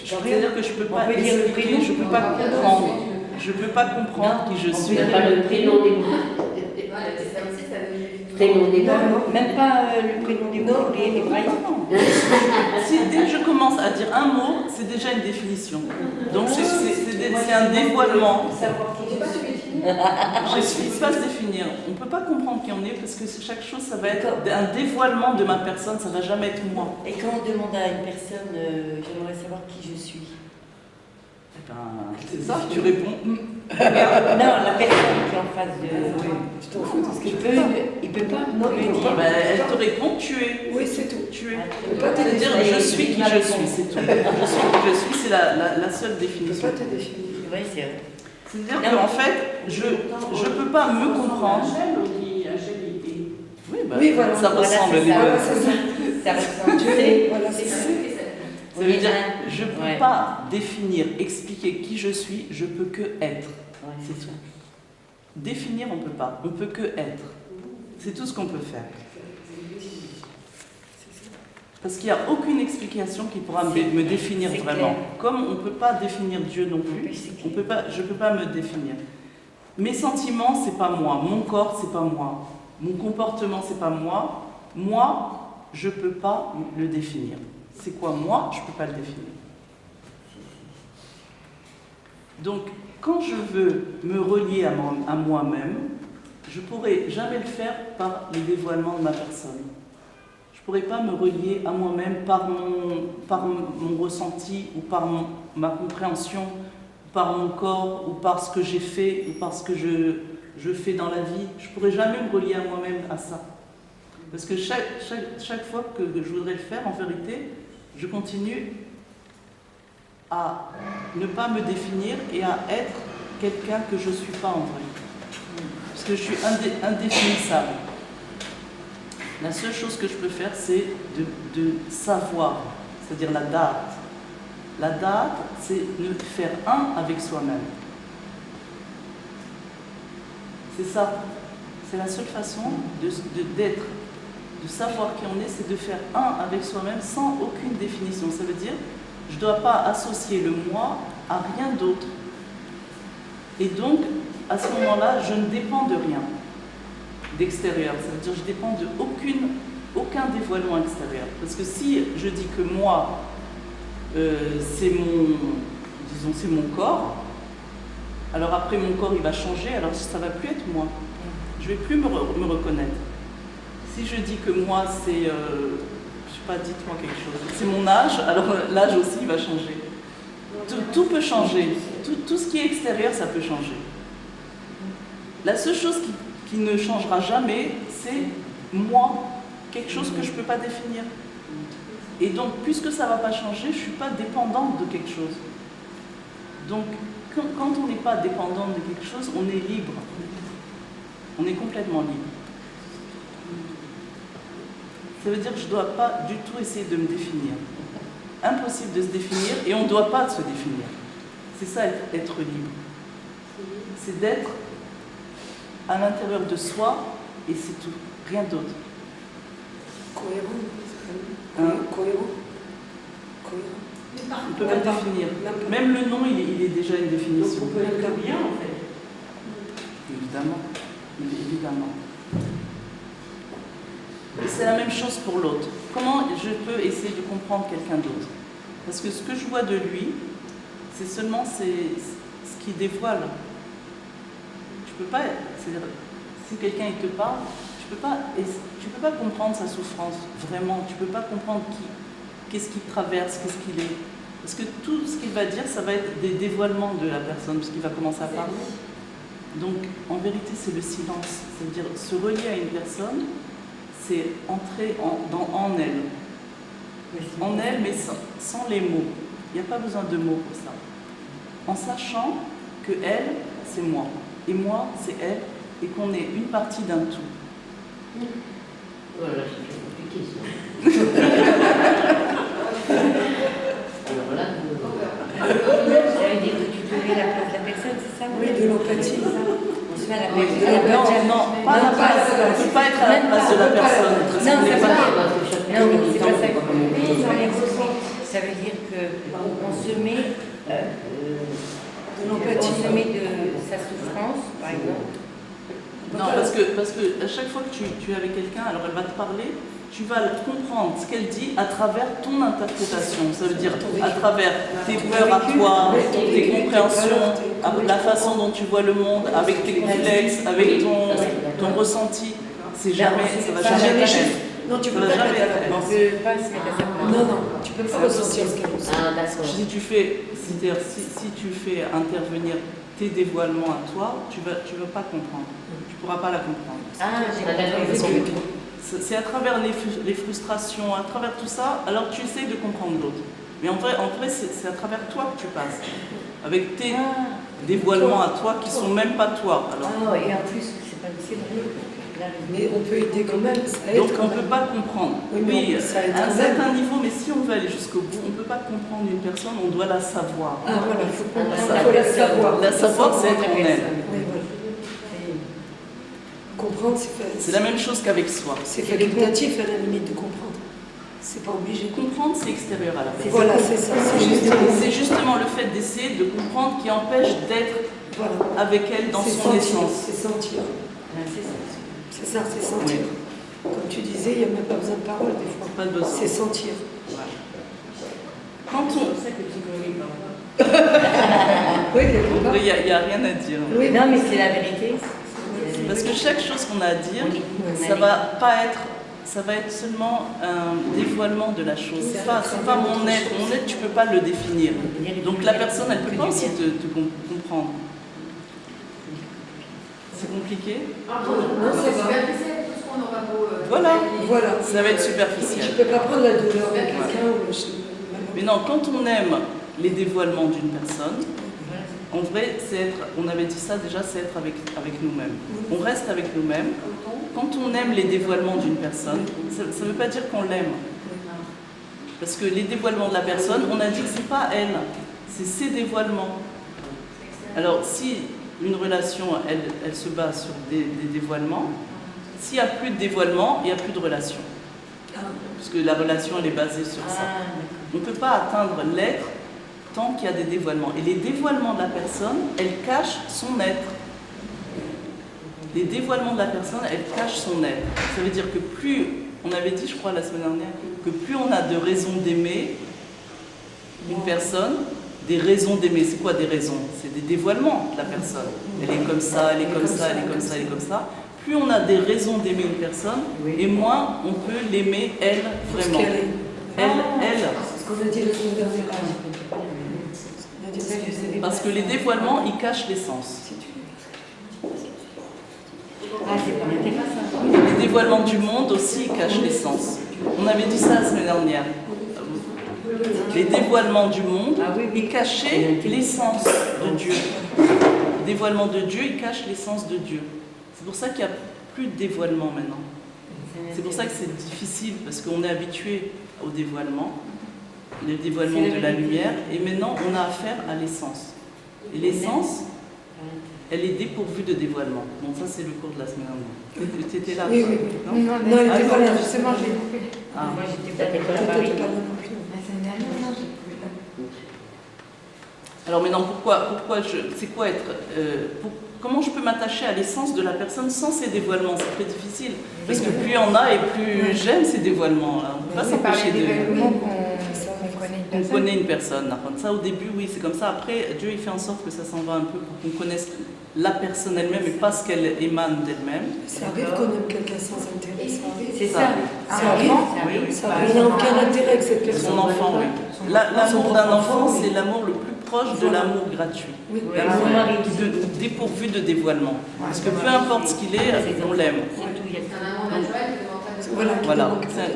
C'est-à-dire que je peux pas peut dire le expliquer, prénom. je peux pas comprendre. Je peux pas comprendre qui je On suis. peut dire pas le prénom des prénom des Même pas le prénom des mots, les hébraïques. Si dès que je commence à dire un mot, c'est déjà une définition. Donc c'est un dévoilement. Je ne peux pas se définir. On ne peut pas comprendre qui on est parce que chaque chose, ça va être un dévoilement de ma personne, ça ne va jamais être moi. Et quand on demande à une personne, j'aimerais savoir qui je suis. Eh ben, c'est ça, tu réponds. Non, la personne qui est en face de... Tu t'en fous de ce qu'il Il peut pas Non, me il peut dire. Ben, elle te répond, tu es. Oui, c'est tout. Tu es. Pas te C'est-à-dire, définir. je suis qui je suis, c'est tout. Je suis qui je suis, c'est la seule Tu peux définition. pas te définir. Oui, c'est vrai. C'est-à-dire qu'en fait, je ne peux pas me comprendre. Oui, ben, Oui, voilà. ça ressemble les Voilà, deux. c'est ça. Ça ressemble, tu sais. Voilà, c'est ça. Ça veut dire, je ne peux pas définir, expliquer qui je suis, je peux que être. C'est tout. Définir, on ne peut pas. On peut que être. C'est tout ce qu'on peut faire. Parce qu'il n'y a aucune explication qui pourra me définir vraiment. Comme on ne peut pas définir Dieu non plus, je ne peux pas me définir. Mes sentiments, ce n'est pas moi. Mon corps, ce n'est pas moi. Mon comportement, ce n'est pas moi. Moi, je ne peux pas le définir. C'est quoi moi? Je ne peux pas le définir. Donc, quand je veux me relier à moi-même, je ne pourrai jamais le faire par le dévoilement de ma personne. Je ne pourrai pas me relier à moi-même par mon ressenti ou par ma compréhension, par mon corps ou par ce que j'ai fait ou par ce que je fais dans la vie. Je ne pourrai jamais me relier à moi-même à ça. Parce que chaque fois que je voudrais le faire, en vérité, je continue à ne pas me définir et à être quelqu'un que je ne suis pas en vrai. Parce que je suis indéfinissable. La seule chose que je peux faire, c'est de savoir, c'est-à-dire la date. La date, c'est de faire un avec soi-même. C'est ça. C'est la seule façon d'être, de savoir qui on est, c'est de faire un avec soi-même sans aucune définition. Ça veut dire, je ne dois pas associer le moi à rien d'autre. Et donc, à ce moment-là, je ne dépends de rien d'extérieur. Ça veut dire que je ne dépends aucun dévoilement extérieur. Parce que si je dis que moi, c'est mon corps, alors après mon corps il va changer, alors ça ne va plus être moi. Je ne vais plus me reconnaître. Si je dis que moi c'est, je ne sais pas, dites-moi quelque chose, c'est mon âge, alors l'âge aussi il va changer. Tout peut changer. Tout ce qui est extérieur, ça peut changer. La seule chose qui ne changera jamais, c'est moi, quelque chose que je ne peux pas définir. Et donc, puisque ça ne va pas changer, je ne suis pas dépendante de quelque chose. Donc, quand on n'est pas dépendante de quelque chose, on est libre. On est complètement libre. Ça veut dire que je ne dois pas du tout essayer de me définir. Impossible de se définir et on ne doit pas se définir. C'est ça, être libre. C'est d'être à l'intérieur de soi et c'est tout, rien d'autre. Cohérent. Cohérent. On ne peut pas le définir. Même le nom, il est déjà une définition. On peut être bien en fait. Évidemment. Évidemment. Et c'est la même chose pour l'autre. Comment je peux essayer de comprendre quelqu'un d'autre? Parce que ce que je vois de lui, c'est seulement ce qui dévoile. Tu peux pas, c'est-à-dire, si quelqu'un il te parle, tu peux pas comprendre sa souffrance, vraiment. Tu peux pas comprendre qu'est-ce qu'il traverse, qu'est-ce qu'il est. Parce que tout ce qu'il va dire, ça va être des dévoilements de la personne, puisqu'il va commencer à parler. Donc, en vérité, c'est le silence. C'est-à-dire, se relier à une personne, c'est entrer en elle. En elle, mais sans les mots. Il n'y a pas besoin de mots pour ça. En sachant que elle, c'est moi. Et moi, c'est elle. Et qu'on est une partie d'un tout. Voilà, c'est compliqué ça. Alors là, Ça veut dire que tu te mets à la place de la personne, c'est ça? Oui, de l'empathie. On se met à la place de la personne. Non, pas à la place. On ne peut pas être à la place de la personne. Non, On n'est c'est pas- pas parce que chaque Non, mais c'est pas ça pas comme on dit. dans les ressentis. Ça veut dire qu'on se met De l'empathie. on se met de sa souffrance, par exemple. Non, parce que à chaque fois que tu es avec quelqu'un, alors elle va te parler, tu vas comprendre ce qu'elle dit à travers ton interprétation. Ça veut dire à travers tes peurs à toi, tes compréhensions, la façon dont tu vois le monde, avec tes complexes, avec ton ressenti. C'est jamais, ça va jamais être elle. Non, tu Ça peux va pas jamais mettre à être la elle. On ne peut pas se mettre à sa place. Non, non, tu peux pas ressentir ce qu'elle ressent. Ah, d'accord. Si tu fais, c'est-à-dire si tu fais intervenir tes dévoilements à toi, tu vas pas comprendre. Tu pourras pas la comprendre. Ah, j'ai D'accord. compris. C'est à travers les frustrations, à travers tout ça, alors tu essayes de comprendre l'autre. Mais en vrai c'est à travers toi que tu passes. Avec tes dévoilements à toi qui sont même pas toi. Alors. Ah, et en plus, c'est vrai. Là, Mais on peut aider quand même, ça aide Donc quand on ne peut même. pas comprendre. Oui, mais Oui, ça aide à un quand certain même. niveau, mais si on veut aller jusqu'au bout, on ne peut pas comprendre une personne, on doit la savoir. Ah voilà, il faut comprendre, Ça- il faut la savoir. La savoir, c'est être en elle. Oui, voilà. Comprendre, C'est la même chose qu'avec soi. c'est facultatif à la limite de comprendre. C'est pas obligé. Comprendre, c'est extérieur à la personne. Voilà, c'est ça. C'est justement le fait d'essayer de comprendre qui empêche d'être Voilà. avec elle dans C'est son sentir, essence. c'est sentir. c'est ça. C'est ça, c'est sentir. Comme tu disais, il n'y a même pas besoin de parole des fois. Pas de besoin. C'est sentir. Quand C'est on... pour ça que tu connais pas. Oui, quelque part. Il n'y a rien à dire. Oui, Non, mais c'est la vérité. Parce que chaque chose qu'on a à dire, Oui. ça va pas être... Ça va être seulement un dévoilement de la chose. C'est pas mon être. Mon être, tu peux pas le définir. Donc la personne, elle peut pas aussi te comprendre. C'est compliqué. Non, c'est superficiel, tout ce qu'on aura beau. Voilà. Voilà. Ça va être Tu superficiel. peux pas prendre la douleur de quelqu'un ou Mais non, quand on aime les dévoilements d'une personne, en vrai, c'est être, on avait dit ça déjà, c'est être avec nous-mêmes. On reste avec nous-mêmes. Quand on aime les dévoilements d'une personne, ça ne veut pas dire qu'on l'aime. Parce que les dévoilements de la personne, on a dit que c'est pas elle, c'est ses dévoilements. Alors si une relation, elle se base sur des dévoilements. S'il n'y a plus de dévoilement, il n'y a plus de relation. Parce que la relation, elle est basée sur ça. On ne peut pas atteindre l'être tant qu'il y a des dévoilements. Et les dévoilements de la personne, elles cachent son être. Les dévoilements de la personne, elles cachent son être. Ça veut dire que plus, on avait dit, je crois, la semaine dernière, que plus on a de raisons d'aimer une personne, des raisons d'aimer. C'est quoi des raisons? C'est des dévoilements de la personne. Elle est comme ça, elle est comme ça, elle est comme ça, elle est comme ça. Plus on a des raisons d'aimer une personne, et moins on peut l'aimer, elle, vraiment. Elle. C'est ce qu'on a dit la semaine dernière. On a dit ça, je savais. Parce que les dévoilements, ils cachent l'essence. Ah, c'est pas intéressant. Les dévoilements du monde aussi, ils cachent l'essence. On avait dit ça la semaine dernière. Les dévoilements du monde, ils cachaient l'essence de Dieu. Les dévoilements de Dieu, ils cachent l'essence de Dieu. C'est pour ça qu'il n'y a plus de dévoilement maintenant. C'est pour ça que c'est difficile, parce qu'on est habitué au dévoilement, le dévoilement de la lumière, et maintenant on a affaire à l'essence. Et l'essence, elle est dépourvue de dévoilement. Bon, ça c'est le cours de la semaine dernière. Tu étais là? Oui. Non, Non, elle n'était pas là. Justement, je l'ai coupé. Ah. Moi, j'étais peut-être Toi, à t'étais Paris. pas là non plus. La semaine dernière, non, j'ai coupé. Alors maintenant, c'est quoi être... comment je peux m'attacher à l'essence de la personne sans ces dévoilements? C'est très difficile. Parce que plus il y en a et plus j'aime ces dévoilements. On ne peut pas C'est par s'empêcher les de... développements qu'on connaît une On personne. connaît une personne. Ça, au début, oui, c'est comme ça. Après, Dieu, il fait en sorte que ça s'en va un peu pour qu'on connaisse la personne elle-même et pas ce qu'elle émane d'elle-même. Ça arrive qu'on aime quelqu'un sans intérêt, ça arrive. C'est Ça ça. arrive. Ça arrive. Oui, oui. Ça arrive. Il n'y a aucun intérêt avec cette personne. Son enfant, oui. L'amour d'un enfant, c'est l'amour le plus proche de l'amour gratuit. Oui. L'amour mon mari dépourvu de dévoilement. Parce que peu importe ce qu'il est, on l'aime. C'est un amour naturel qui demande pas de Voilà. Voilà,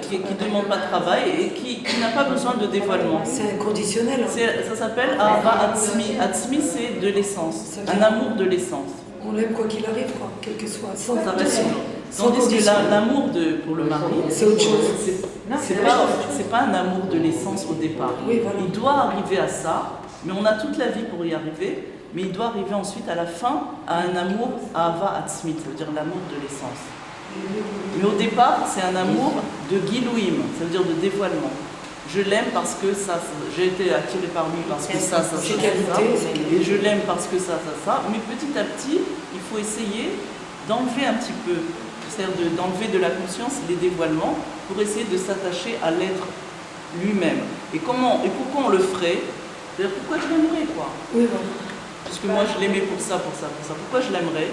qui ne demande pas de travail et qui n'a pas besoin de dévoilement. C'est inconditionnel. Hein. Ça s'appelle Ahava Atzmi. Atzmi, c'est de l'essence, un amour de l'essence. On l'aime quoi qu'il arrive, quoi, quel que soit. Sans Ça reste condition. Sans Tandis que condition. l'amour pour le mari, C'est autre chose. c'est pas un amour de l'essence au départ. Oui, voilà. Il doit arriver à ça, mais on a toute la vie pour y arriver, mais il doit arriver ensuite à la fin à un amour Ahava Atzmi, ça veut dire l'amour de l'essence. Mais au départ, c'est un amour de Gilouim, ça veut dire de dévoilement. Je l'aime parce que ça, j'ai été attirée par lui parce que ça, C'est qualité. et je l'aime parce que ça. Mais petit à petit, il faut essayer d'enlever un petit peu, c'est-à-dire d'enlever de la conscience les dévoilements pour essayer de s'attacher à l'être lui-même. Et pourquoi on le ferait? C'est-à-dire pourquoi je l'aimerais, quoi? Oui, voilà. Parce que moi je l'aimais pour ça. Pourquoi je l'aimerais?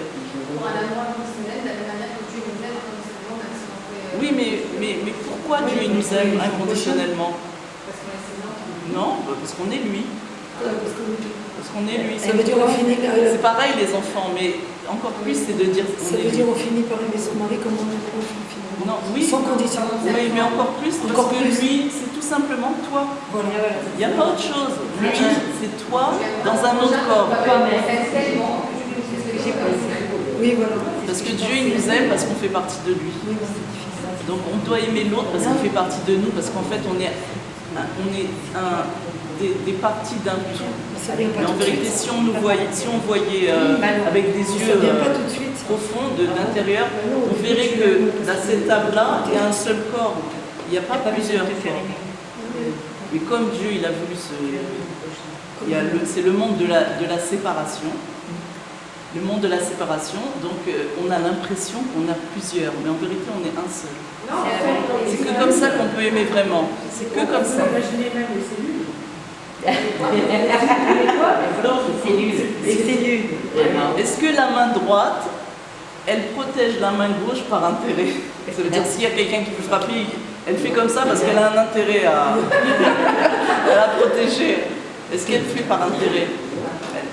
Pour un amour inconditionnel, de la même manière que Dieu nous aime inconditionnellement, même si on fait. Oui, mais pourquoi Dieu il nous aime inconditionnellement? Parce qu'on est ses enfants. Non, parce qu'on est lui. Parce qu'on est lui. Ça veut dire on finit par... C'est pareil les enfants, mais encore plus c'est de dire Ça on est veut dire lui. on finit par aimer son mari comme on aime l'enfant, finalement. Non, oui. Sans condition. Oui, mais encore plus parce Encore que plus. lui, c'est tout simplement toi. Voilà. Il n'y a pas autre chose. Lui, c'est toi dans un autre corps. Oui, voilà. Parce que Dieu, il nous aime parce qu'on fait partie de lui. Donc on doit aimer l'autre parce qu'il fait partie de nous, parce qu'en fait on est des parties d'un tout. Ça vient pas Mais en tout de vérité, suite. si on voyait avec des Ça yeux vient pas tout de suite. profonds d'intérieur, on verrait que dans cette table-là, il y a un seul corps. Il n'y a pas plusieurs corps. Mais comme Dieu, il a voulu c'est le monde de la séparation. Le monde de la séparation, donc on a l'impression qu'on a plusieurs, mais en vérité on est un seul. C'est que comme ça qu'on peut aimer vraiment. C'est que comme ça. Les cellules. Est-ce que la main droite, elle protège la main gauche par intérêt? Ça veut dire s'il y a quelqu'un qui peut frapper, elle fait comme ça parce qu'elle a un intérêt à la protéger. Est-ce qu'elle fait par intérêt?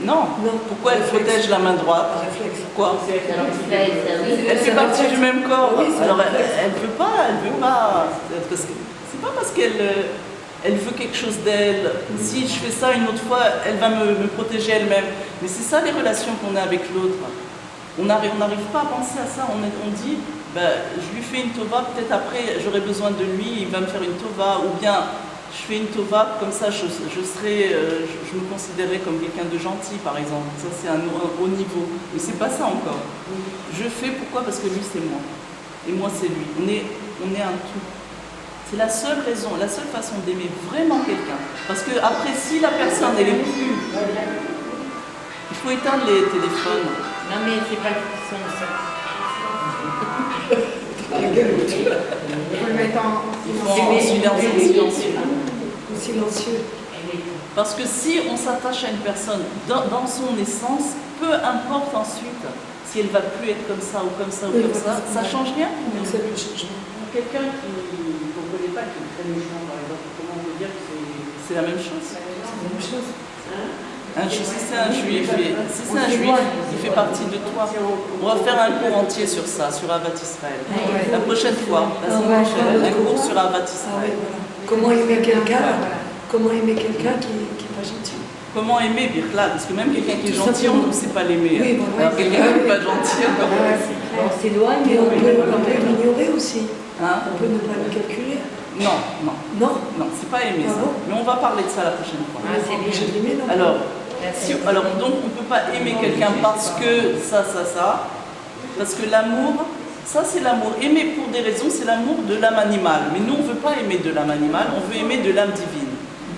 Non. Pourquoi elle protège la main droite? Pourquoi? Elle fait partie du même corps. Alors elle veut pas. C'est pas parce qu'elle veut quelque chose d'elle. Si je fais ça une autre fois, elle va me protéger elle-même. Mais c'est ça les relations qu'on a avec l'autre. On n'arrive pas à penser à ça. On dit, je lui fais une tova, peut-être après j'aurai besoin de lui, il va me faire une tova, ou bien je fais une tova, comme ça je me considérerais comme quelqu'un de gentil par exemple. Ça c'est un haut niveau. Mais c'est pas ça encore. Je fais pourquoi? Parce que lui c'est moi. Et moi c'est lui. On est un tout. C'est la seule raison, la seule façon d'aimer vraiment quelqu'un. Parce que après, si la personne elle est plus... Il faut éteindre les téléphones. Non mais c'est pas le son, ça. La gueule, tu vois. Il faut le mettre en Il faut en silencieux. Ou silencieux. Parce que si on s'attache à une personne dans son essence, peu importe ensuite si elle va plus être comme ça ou comme ça ou Oui, comme voilà, ça change rien. Donc c'est le changement. Quelqu'un qui ne connaît pas, qui est très méchant, par exemple, comment on peut dire que C'est la même chose. C'est la même chose. Si c'est un juif, il fait partie de toi. On va faire un cours entier sur ça, sur Avat Israël. Ouais. La prochaine fois, la semaine prochaine, un cours sur Avat Ah Israël. ouais, voilà. Comment aimer quelqu'un qui n'est pas gentil. Comment aimer Birla? Parce que même quelqu'un qui est Tout gentil, on simplement. ne sait pas l'aimer. Oui, hein. voilà. Alors quelqu'un qui n'est pas gentil, encore. On s'éloigne, Mais on peut l'ignorer aussi. Hein? On peut ne pas le calculer. Non, Non, c'est pas aimer Ah ça. bon? Mais on va parler de ça la prochaine fois. Ah, c'est bien. j'ai l'aimer non. Alors, donc on ne peut pas aimer quelqu'un parce que ça. Parce que l'amour, ça c'est l'amour. Aimer pour des raisons, c'est l'amour de l'âme animale. Mais nous on ne veut pas aimer de l'âme animale, on veut aimer de l'âme divine.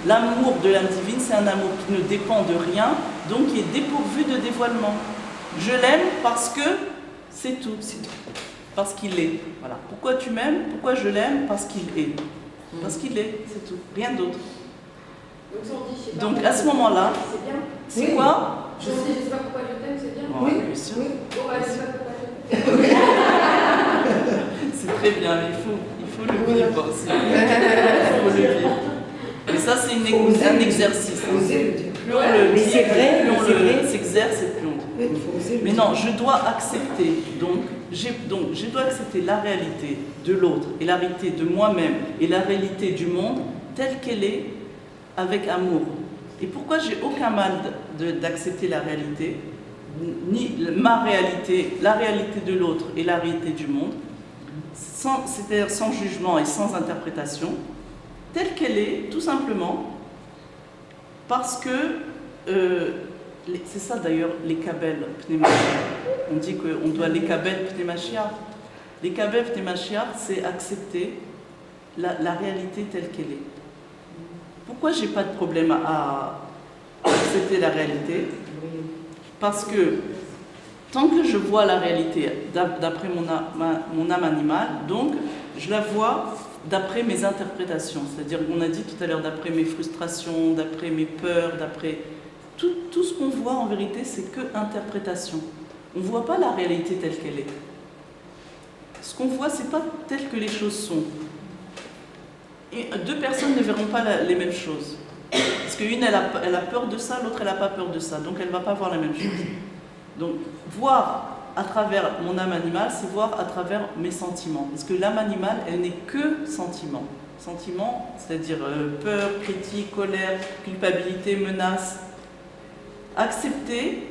L'amour de l'âme divine, c'est un amour qui ne dépend de rien, donc qui est dépourvu de dévoilement. Je l'aime parce que c'est tout. Parce qu'il est. Voilà. Pourquoi tu m'aimes? Pourquoi je l'aime? Parce qu'il est. Parce qu'il est, c'est tout. Rien d'autre. Donc si on dit, je sais pas Donc pourquoi à ce moment-là, c'est bien. c'est Oui. quoi? Si on dit, je sais pas pourquoi je t'aime, c'est bien. Ouais, bien sûr. Oui. Bon, bah, je sais pas pourquoi je t'aime. C'est très bien, il faut le vivre aussi. Il faut le vivre. Mais ça, c'est un exercice. Il faut oser le dire. Plus on le Mais dit, c'est vrai, plus on c'est vrai. s'exerce et plus on dit. Oui, il faut oser le Mais dire. non, je dois accepter. Donc, je dois accepter la réalité de l'autre et la réalité de moi-même et la réalité du monde telle qu'elle est avec amour. Et pourquoi j'ai aucun mal d'accepter la réalité, ni ma réalité, la réalité de l'autre et la réalité du monde, c'est-à-dire sans jugement et sans interprétation, telle qu'elle est, tout simplement, parce que, c'est ça d'ailleurs, les kabel pneumachia. On dit qu'on doit les kabel pneumachia. Les kabel pneumachia, c'est accepter la réalité telle qu'elle est. Pourquoi j'ai pas de problème à accepter la réalité? Parce que tant que je vois la réalité d'après mon âme animale, donc je la vois d'après mes interprétations. C'est-à-dire qu'on a dit tout à l'heure d'après mes frustrations, d'après mes peurs, d'après... Tout ce qu'on voit en vérité, c'est que interprétation. On ne voit pas la réalité telle qu'elle est. Ce qu'on voit, c'est pas tel que les choses sont. Et deux personnes ne verront pas les mêmes choses. Parce qu'une, elle a peur de ça, l'autre, elle n'a pas peur de ça. Donc, elle ne va pas voir la même chose. Donc, voir à travers mon âme animale, c'est voir à travers mes sentiments. Parce que l'âme animale, elle n'est que sentiment. Sentiment, c'est-à-dire peur, critique, colère, culpabilité, menace. Accepter.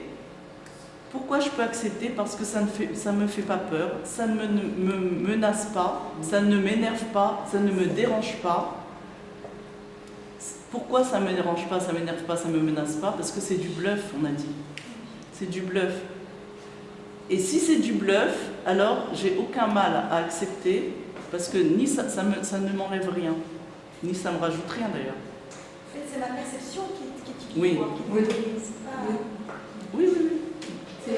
Pourquoi je peux accepter? Parce que ça ne me fait pas peur, ça ne me menace pas, ça ne m'énerve pas, ça ne me dérange pas. Pourquoi ça ne me dérange pas, ça ne m'énerve pas, ça ne me menace pas? Parce que c'est du bluff, on a dit. C'est du bluff. Et si c'est du bluff, alors j'ai aucun mal à accepter, parce que ni ça ne m'enlève rien, ni ça me rajoute rien d'ailleurs. En fait, c'est la perception qui est Oui. Oui. c'est pas... Oui, oui, oui.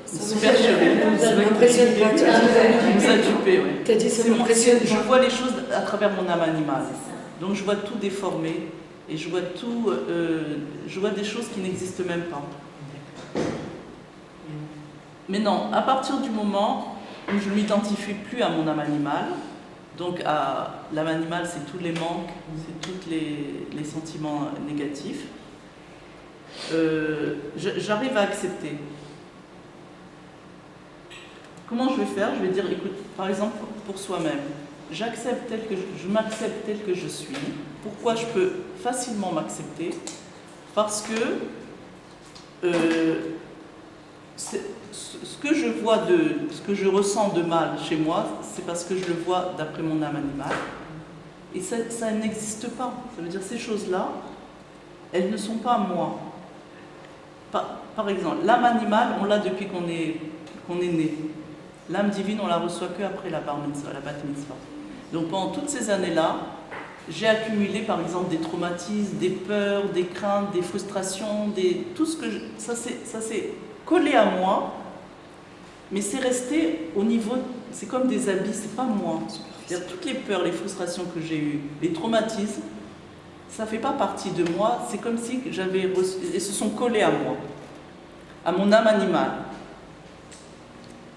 C'est Super chérie. Ça m'impressionne pas. Tu nous as dupé, oui. T'as dit ça m'impressionne Je pas. vois les choses à travers mon âme animale. Donc je vois tout déformé et je vois tout, je vois des choses qui n'existent même pas. Mais non, à partir du moment où je ne m'identifie plus à mon âme animale, donc à l'âme animale, c'est tous les manques, c'est tous les sentiments négatifs, j'arrive à accepter. Comment je vais faire? Je vais dire, écoute, par exemple, pour soi-même, je m'accepte tel que je suis. Pourquoi je peux facilement m'accepter? Parce que ce que je vois ce que je ressens de mal chez moi, c'est parce que je le vois d'après mon âme animale. Et ça n'existe pas. Ça veut dire ces choses-là, elles ne sont pas moi. Par exemple, l'âme animale, on l'a depuis qu'on est né. L'âme divine, on la reçoit qu'après la bar mitzvah, la bat mitzvah. Donc pendant toutes ces années-là, j'ai accumulé par exemple des traumatismes, des peurs, des craintes, des frustrations, tout ce que ça s'est collé à moi, mais c'est resté au niveau, c'est comme des habits, c'est pas moi. C'est-à-dire toutes les peurs, les frustrations que j'ai eues, les traumatismes, ça fait pas partie de moi, c'est comme si j'avais reçu, et se sont collés à moi, à mon âme animale.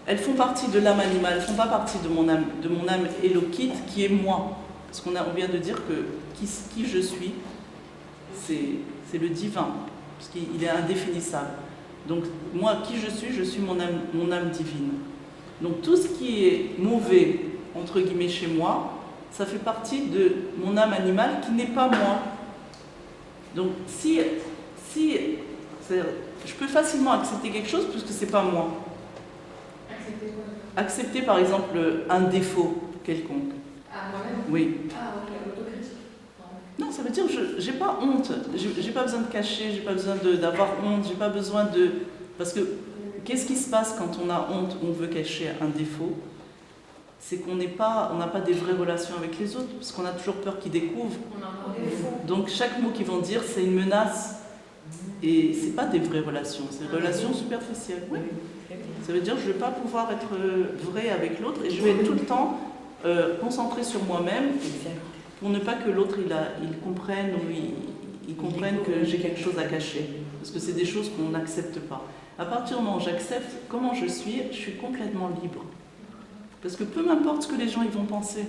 Elles font partie de l'âme animale, elles ne font pas partie de mon âme élokite qui est moi. Parce qu'on vient de dire que qui je suis, c'est le divin, parce qu'il est indéfinissable. Donc moi, qui je suis mon âme divine. Donc tout ce qui est mauvais, entre guillemets, chez moi, ça fait partie de mon âme animale qui n'est pas moi. Donc si je peux facilement accepter quelque chose puisque c'est pas moi. Accepter par exemple un défaut quelconque. Ah, moi-même? Oui. Ah, ok, l'autocritique. Non, ça veut dire que j'ai pas honte. J'ai pas besoin de cacher, j'ai pas besoin d'avoir honte, j'ai pas besoin de. Parce que qu'est-ce qui se passe quand on a honte, on veut cacher un défaut? C'est qu'on n'a pas des vraies relations avec les autres, parce qu'on a toujours peur qu'ils découvrent. On a encore des défauts. Donc chaque mot qu'ils vont dire, c'est une menace. Et c'est pas des vraies relations, c'est des relations superficielles. Oui. Ça veut dire que je ne vais pas pouvoir être vrai avec l'autre et je vais être tout le temps concentré sur moi-même pour ne pas que l'autre il comprenne ou il comprenne que j'ai quelque chose à cacher. Parce que c'est des choses qu'on n'accepte pas. À partir du moment où j'accepte comment je suis complètement libre. Parce que peu m'importe ce que les gens ils vont penser.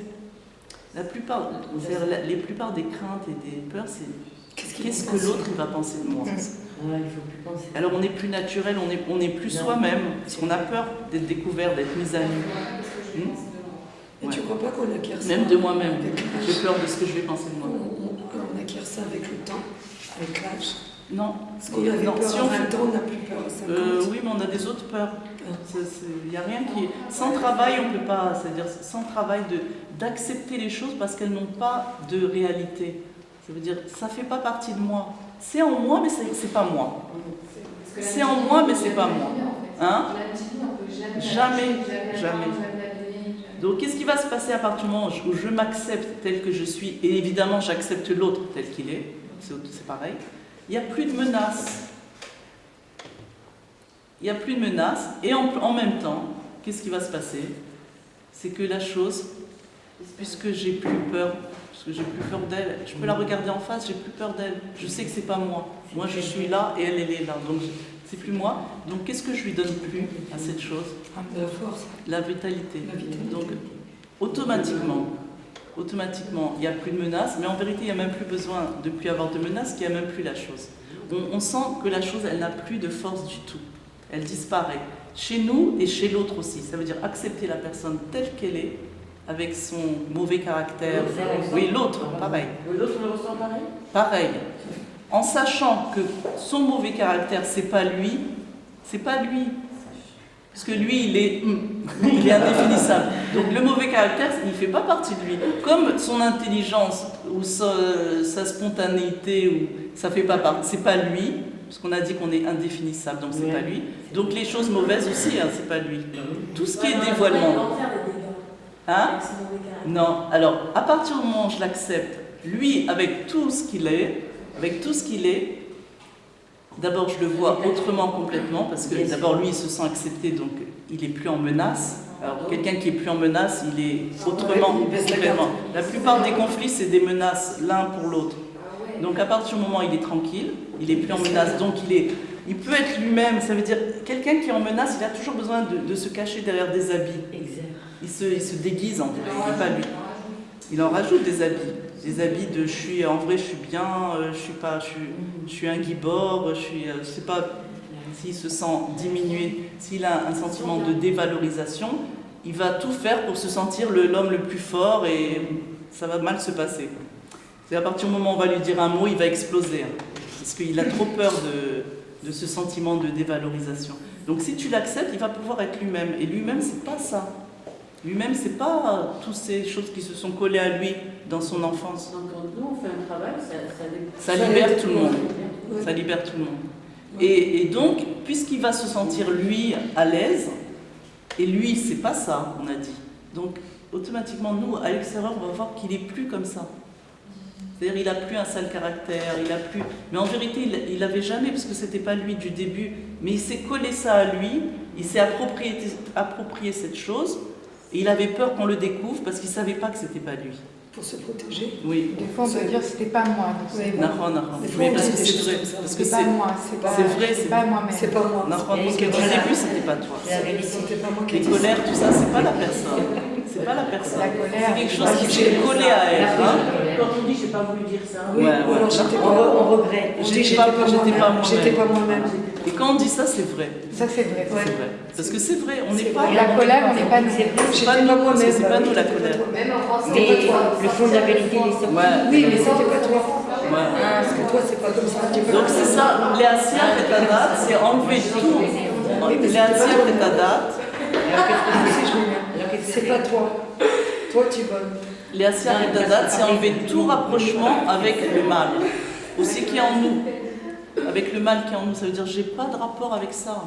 Les plupart des craintes et des peurs, c'est qu'est-ce que l'autre il va penser de moi. Ouais, il faut plus penser. Alors on n'est plus naturel, on n'est plus soi-même, parce qu'on a peur d'être découvert, d'être mis à nu. Et tu crois pas qu'on acquiert ça? Même de moi-même. J'ai peur de ce que je vais penser de moi. On acquiert ça avec le temps, avec l'âge. Non. Parce qu'on avait peur à 20 ans, on n'a plus peur à 50. Oui, mais on a des autres peurs. Il n'y a rien qui... Sans travail, on ne peut pas... C'est-à-dire sans travail d'accepter les choses parce qu'elles n'ont pas de réalité. Ça veut dire, ça ne fait pas partie de moi. C'est en moi, mais c'est pas moi. C'est en moi, mais c'est pas moi. Hein? Jamais. Donc, qu'est-ce qui va se passer à partir du moment où je m'accepte tel que je suis, et évidemment, j'accepte l'autre tel qu'il est, c'est pareil, il n'y a plus de menace. Il n'y a plus de menace, et en même temps, qu'est-ce qui va se passer? C'est que la chose, puisque j'ai plus peur, parce que j'ai plus peur d'elle, je peux la regarder en face, j'ai plus peur d'elle. Je sais que c'est pas moi. Moi, je suis là et elle est là. Donc, c'est plus moi. Donc, qu'est-ce que je lui donne plus à cette chose? La force. La vitalité. Donc, automatiquement, il n'y a plus de menace, mais en vérité, il n'y a même plus besoin de plus avoir de menace, qu'il n'y a même plus la chose. On sent que la chose, elle n'a plus de force du tout. Elle disparaît. Chez nous et chez l'autre aussi. Ça veut dire accepter la personne telle qu'elle est, avec son mauvais caractère. Oui, l'autre, pareil. L'autre le ressent pareil? Pareil. En sachant que son mauvais caractère, c'est pas lui. Parce que lui, il est indéfinissable. Donc le mauvais caractère, il ne fait pas partie de lui. Comme son intelligence ou sa spontanéité, ça fait pas partie. C'est pas lui, parce qu'on a dit qu'on est indéfinissable, donc c'est pas lui. Donc les choses mauvaises aussi, c'est pas lui. Tout ce qui est dévoilement. Hein? Non. Alors, à partir du moment où je l'accepte, lui, avec tout ce qu'il est, d'abord je le vois autrement complètement, parce que d'abord lui, il se sent accepté, donc il n'est plus en menace. Alors, quelqu'un qui est plus en menace, il est autrement complètement. La plupart des conflits, c'est des menaces l'un pour l'autre. Donc, à partir du moment où il est tranquille, il n'est plus en menace, donc il peut être lui-même. Ça veut dire, quelqu'un qui est en menace, il a toujours besoin de se cacher derrière des habits. Il se déguise en fait, il n'est pas lui. Il en rajoute des habits de en vrai je suis bien, je suis un gibor, je sais pas s'il se sent diminué, s'il a un sentiment de dévalorisation, il va tout faire pour se sentir l'homme le plus fort et ça va mal se passer. C'est à partir du moment où on va lui dire un mot, il va exploser, parce qu'il a trop peur de ce sentiment de dévalorisation. Donc si tu l'acceptes, il va pouvoir être lui-même, et lui-même c'est pas ça. Lui-même, c'est pas toutes ces choses qui se sont collées à lui dans son enfance. Donc quand nous on fait un travail, Ça libère tout le monde. Ouais. Ça libère tout le monde. Et donc, puisqu'il va se sentir, lui, à l'aise, et lui, c'est pas ça, on a dit. Donc, automatiquement, nous, à l'extérieur, on va voir qu'il est plus comme ça. C'est-à-dire, il a plus un sale caractère, il a plus... Mais en vérité, il l'avait jamais, parce que c'était pas lui du début. Mais il s'est collé ça à lui, il s'est approprié cette chose, et il avait peur qu'on le découvre, parce qu'il savait pas que c'était pas lui. Pour se protéger. Oui. Des fois, on peut dire c'était pas moi. donc Oui, c'est bon. Nahon, Nahon. Des fois, Oui, on parce dit que des c'est choses vrai. comme ça. Parce que c'est pas moi, c'est vrai, c'est pas moi-même. C'est pas moi. Nahon, parce que Et du voilà. début, c'était pas toi. C'était pas moi qui Les disais. colères, tout ça, c'est pas la personne. C'est pas la personne. La colère, C'est quelque chose c'est qui pas s'est collé à elle. Hein. quand on dit j'ai pas voulu dire ça, Oui, Ouais, ouais. alors j'étais On, pas. on regrette. On dit que J'étais pas moi-même. J'étais pas moi-même. Et quand on dit ça, c'est vrai. Ça, c'est vrai. Ouais. C'est vrai. Parce que c'est vrai, on n'est C'est pas. vrai. La colère, on n'est pas nous. C'est vrai. C'est pas nous, parce que c'est pas nous la C'était colère. toi. Même en français, Mais c'est pas toi. le fond de la vérité, il est sorti. Ouais. Oui, mais c'était pas toi. Ouais. Parce que toi, c'est pas comme ça. Donc c'est ça, Léasia et Tadat, c'est enlever tout. Léasia et Tadat, C'est pas toi. Toi, tu es bonne. Léasia et Tadat, c'est enlever tout rapprochement avec le mal. Aussi qui est en nous. Avec le mal qui est en nous, ça veut dire j'ai pas de rapport avec ça.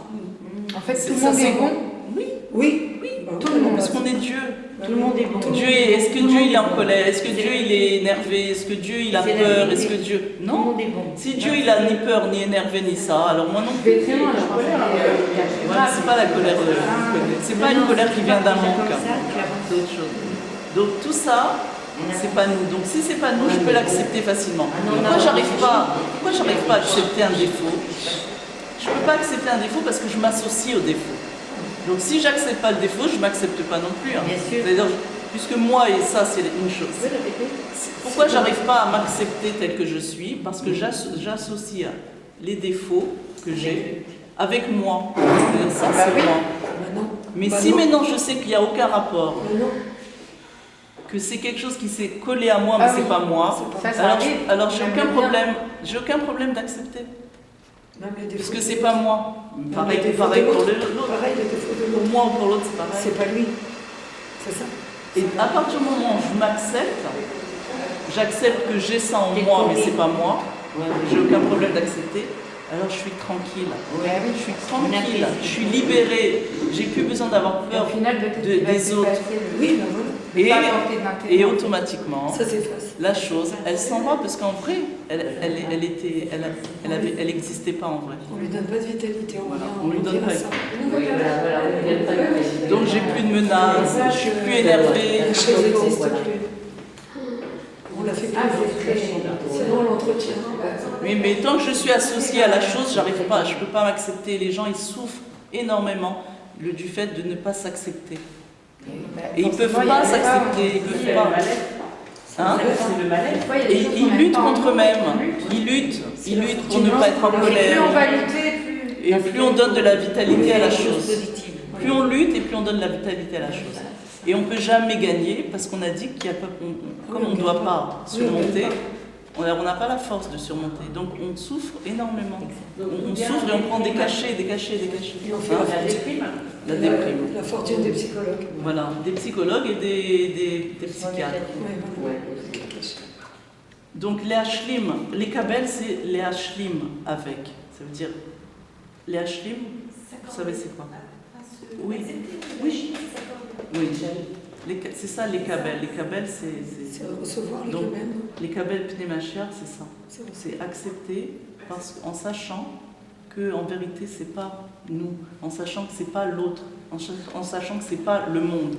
En fait, C'est tout le ça, monde c'est est bon. Oui, Oui, oui, Bah, tout le monde, bah, parce qu'on est Dieu. Tout le monde est bon. Dieu est-ce que Dieu il est en colère? Est-ce que Dieu il est énervé? Est-ce que Dieu il a C'est la peur? vérité. Est-ce que Dieu... Tout le Non. monde est bon. Si Dieu il a ni peur, ni énervé, ni ça, alors moi non plus. Effectivement, la colère, Ouais, c'est pas la colère, c'est pas une colère qui vient d'un manque. C'est autre chose. Donc tout ça, c'est pas nous. Donc si c'est pas nous, je peux l'accepter facilement. Pourquoi j'arrive pas à accepter un défaut? Je peux pas accepter un défaut parce que je m'associe au défaut. Donc si j'accepte pas le défaut, je m'accepte pas non plus. Hein. Bien sûr. C'est-à-dire, puisque moi et ça c'est une chose. Pourquoi j'arrive pas à m'accepter tel que je suis? Parce que j'associe les défauts que j'ai avec moi. C'est-à-dire, ça c'est moi. Bah non. Mais Bah si non. maintenant je sais qu'il n'y a aucun rapport, Bah non. que c'est quelque chose qui s'est collé à moi mais Ah oui. c'est pas moi, C'est pas Ça arrive. alors j'ai J'aime aucun bien. problème. J'ai aucun problème d'accepter. Même les défauts. Parce que c'est pas moi. Pareil, les défauts pareil de pour l'autre. l'autre. Pareil, les défauts de Pour l'autre. moi ou pour l'autre, c'est pareil. C'est pas lui. C'est ça. Et à partir du moment où je m'accepte, j'accepte que j'ai ça en moi, mais c'est pas moi, j'ai aucun problème d'accepter, alors je suis tranquille. Je suis tranquille, je suis libérée, j'ai plus besoin d'avoir Et au peur final, peut-être des qu'il va se autres. passer le- Oui, bah voilà. de pas porter de l'intérêt. Et automatiquement, Ça s'efface. la chose, elle s'en va parce qu'en vrai, elle n'existait pas en vrai. On lui donne pas de vitalité. Voilà, On on lui donne revient à pas. ça. Donc j'ai plus de menaces, je suis plus énervée. La chose n'existe plus. On la fait plus. Sinon, on l'entretient. Mais tant que je suis associée à la chose, j'arrive pas, je peux pas m'accepter. Les gens, ils souffrent énormément du fait de ne pas s'accepter. Et ils peuvent Forcément, pas il y a des s'accepter, ils C'est peuvent le pas. mal-être. Hein? C'est le mal-être. Des fois, il y a des Et choses qu'on ils aime luttent pas en contre nous, eux-mêmes, on lutte. ils luttent pour ne pas être en Et plus on colère. va lutter, plus. Et plus on donne de la vitalité à la chose. positive. Plus on lutte et plus on donne de la vitalité à la chose. Et on ne peut jamais gagner parce qu'on a dit qu'il y a pas, comme on ne doit pas surmonter, on n'a pas la force de surmonter. Donc on souffre énormément. On souffre et on prend des cachets, des cachets, des cachets. Et on fait Hein? La déprime. La déprime. La fortune des psychologues. Voilà, des psychologues et des psychiatres. Ouais, voilà. Donc les hashlim, les kabel c'est les hashlim avec. Ça veut dire les hashlim, vous savez c'est quoi? Oui, oui, oui. C'est ça les kabel. Les kabel c'est C'est recevoir les Donc, gamins. les kabel pneumachiar, c'est ça. C'est vrai. C'est accepter en sachant que en vérité c'est pas nous, en sachant que c'est pas l'autre, en sachant que c'est pas le monde,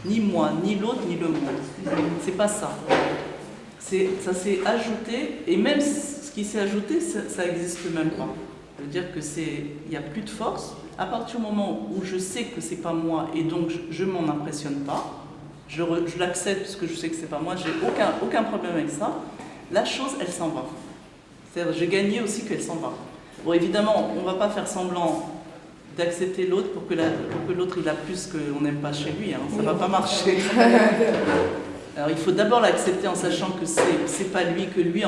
ni moi, ni l'autre, ni le monde. C'est pas ça. Ça s'est ajouté et même ce qui s'est ajouté, ça n'existe même pas. Ça veut dire que il n'y a plus de force. À partir du moment où je sais que c'est pas moi et donc je m'en impressionne pas, je l'accepte parce que je sais que c'est pas moi, j'ai aucun problème avec ça. La chose, elle s'en va. C'est-à-dire, j'ai gagné aussi qu'elle s'en va. Bon, évidemment, on ne va pas faire semblant d'accepter l'autre pour que l'autre il a plus qu'on n'aime pas chez lui. Hein. Ça ne va pas marcher. Alors, il faut d'abord l'accepter en sachant que c'est pas lui, que lui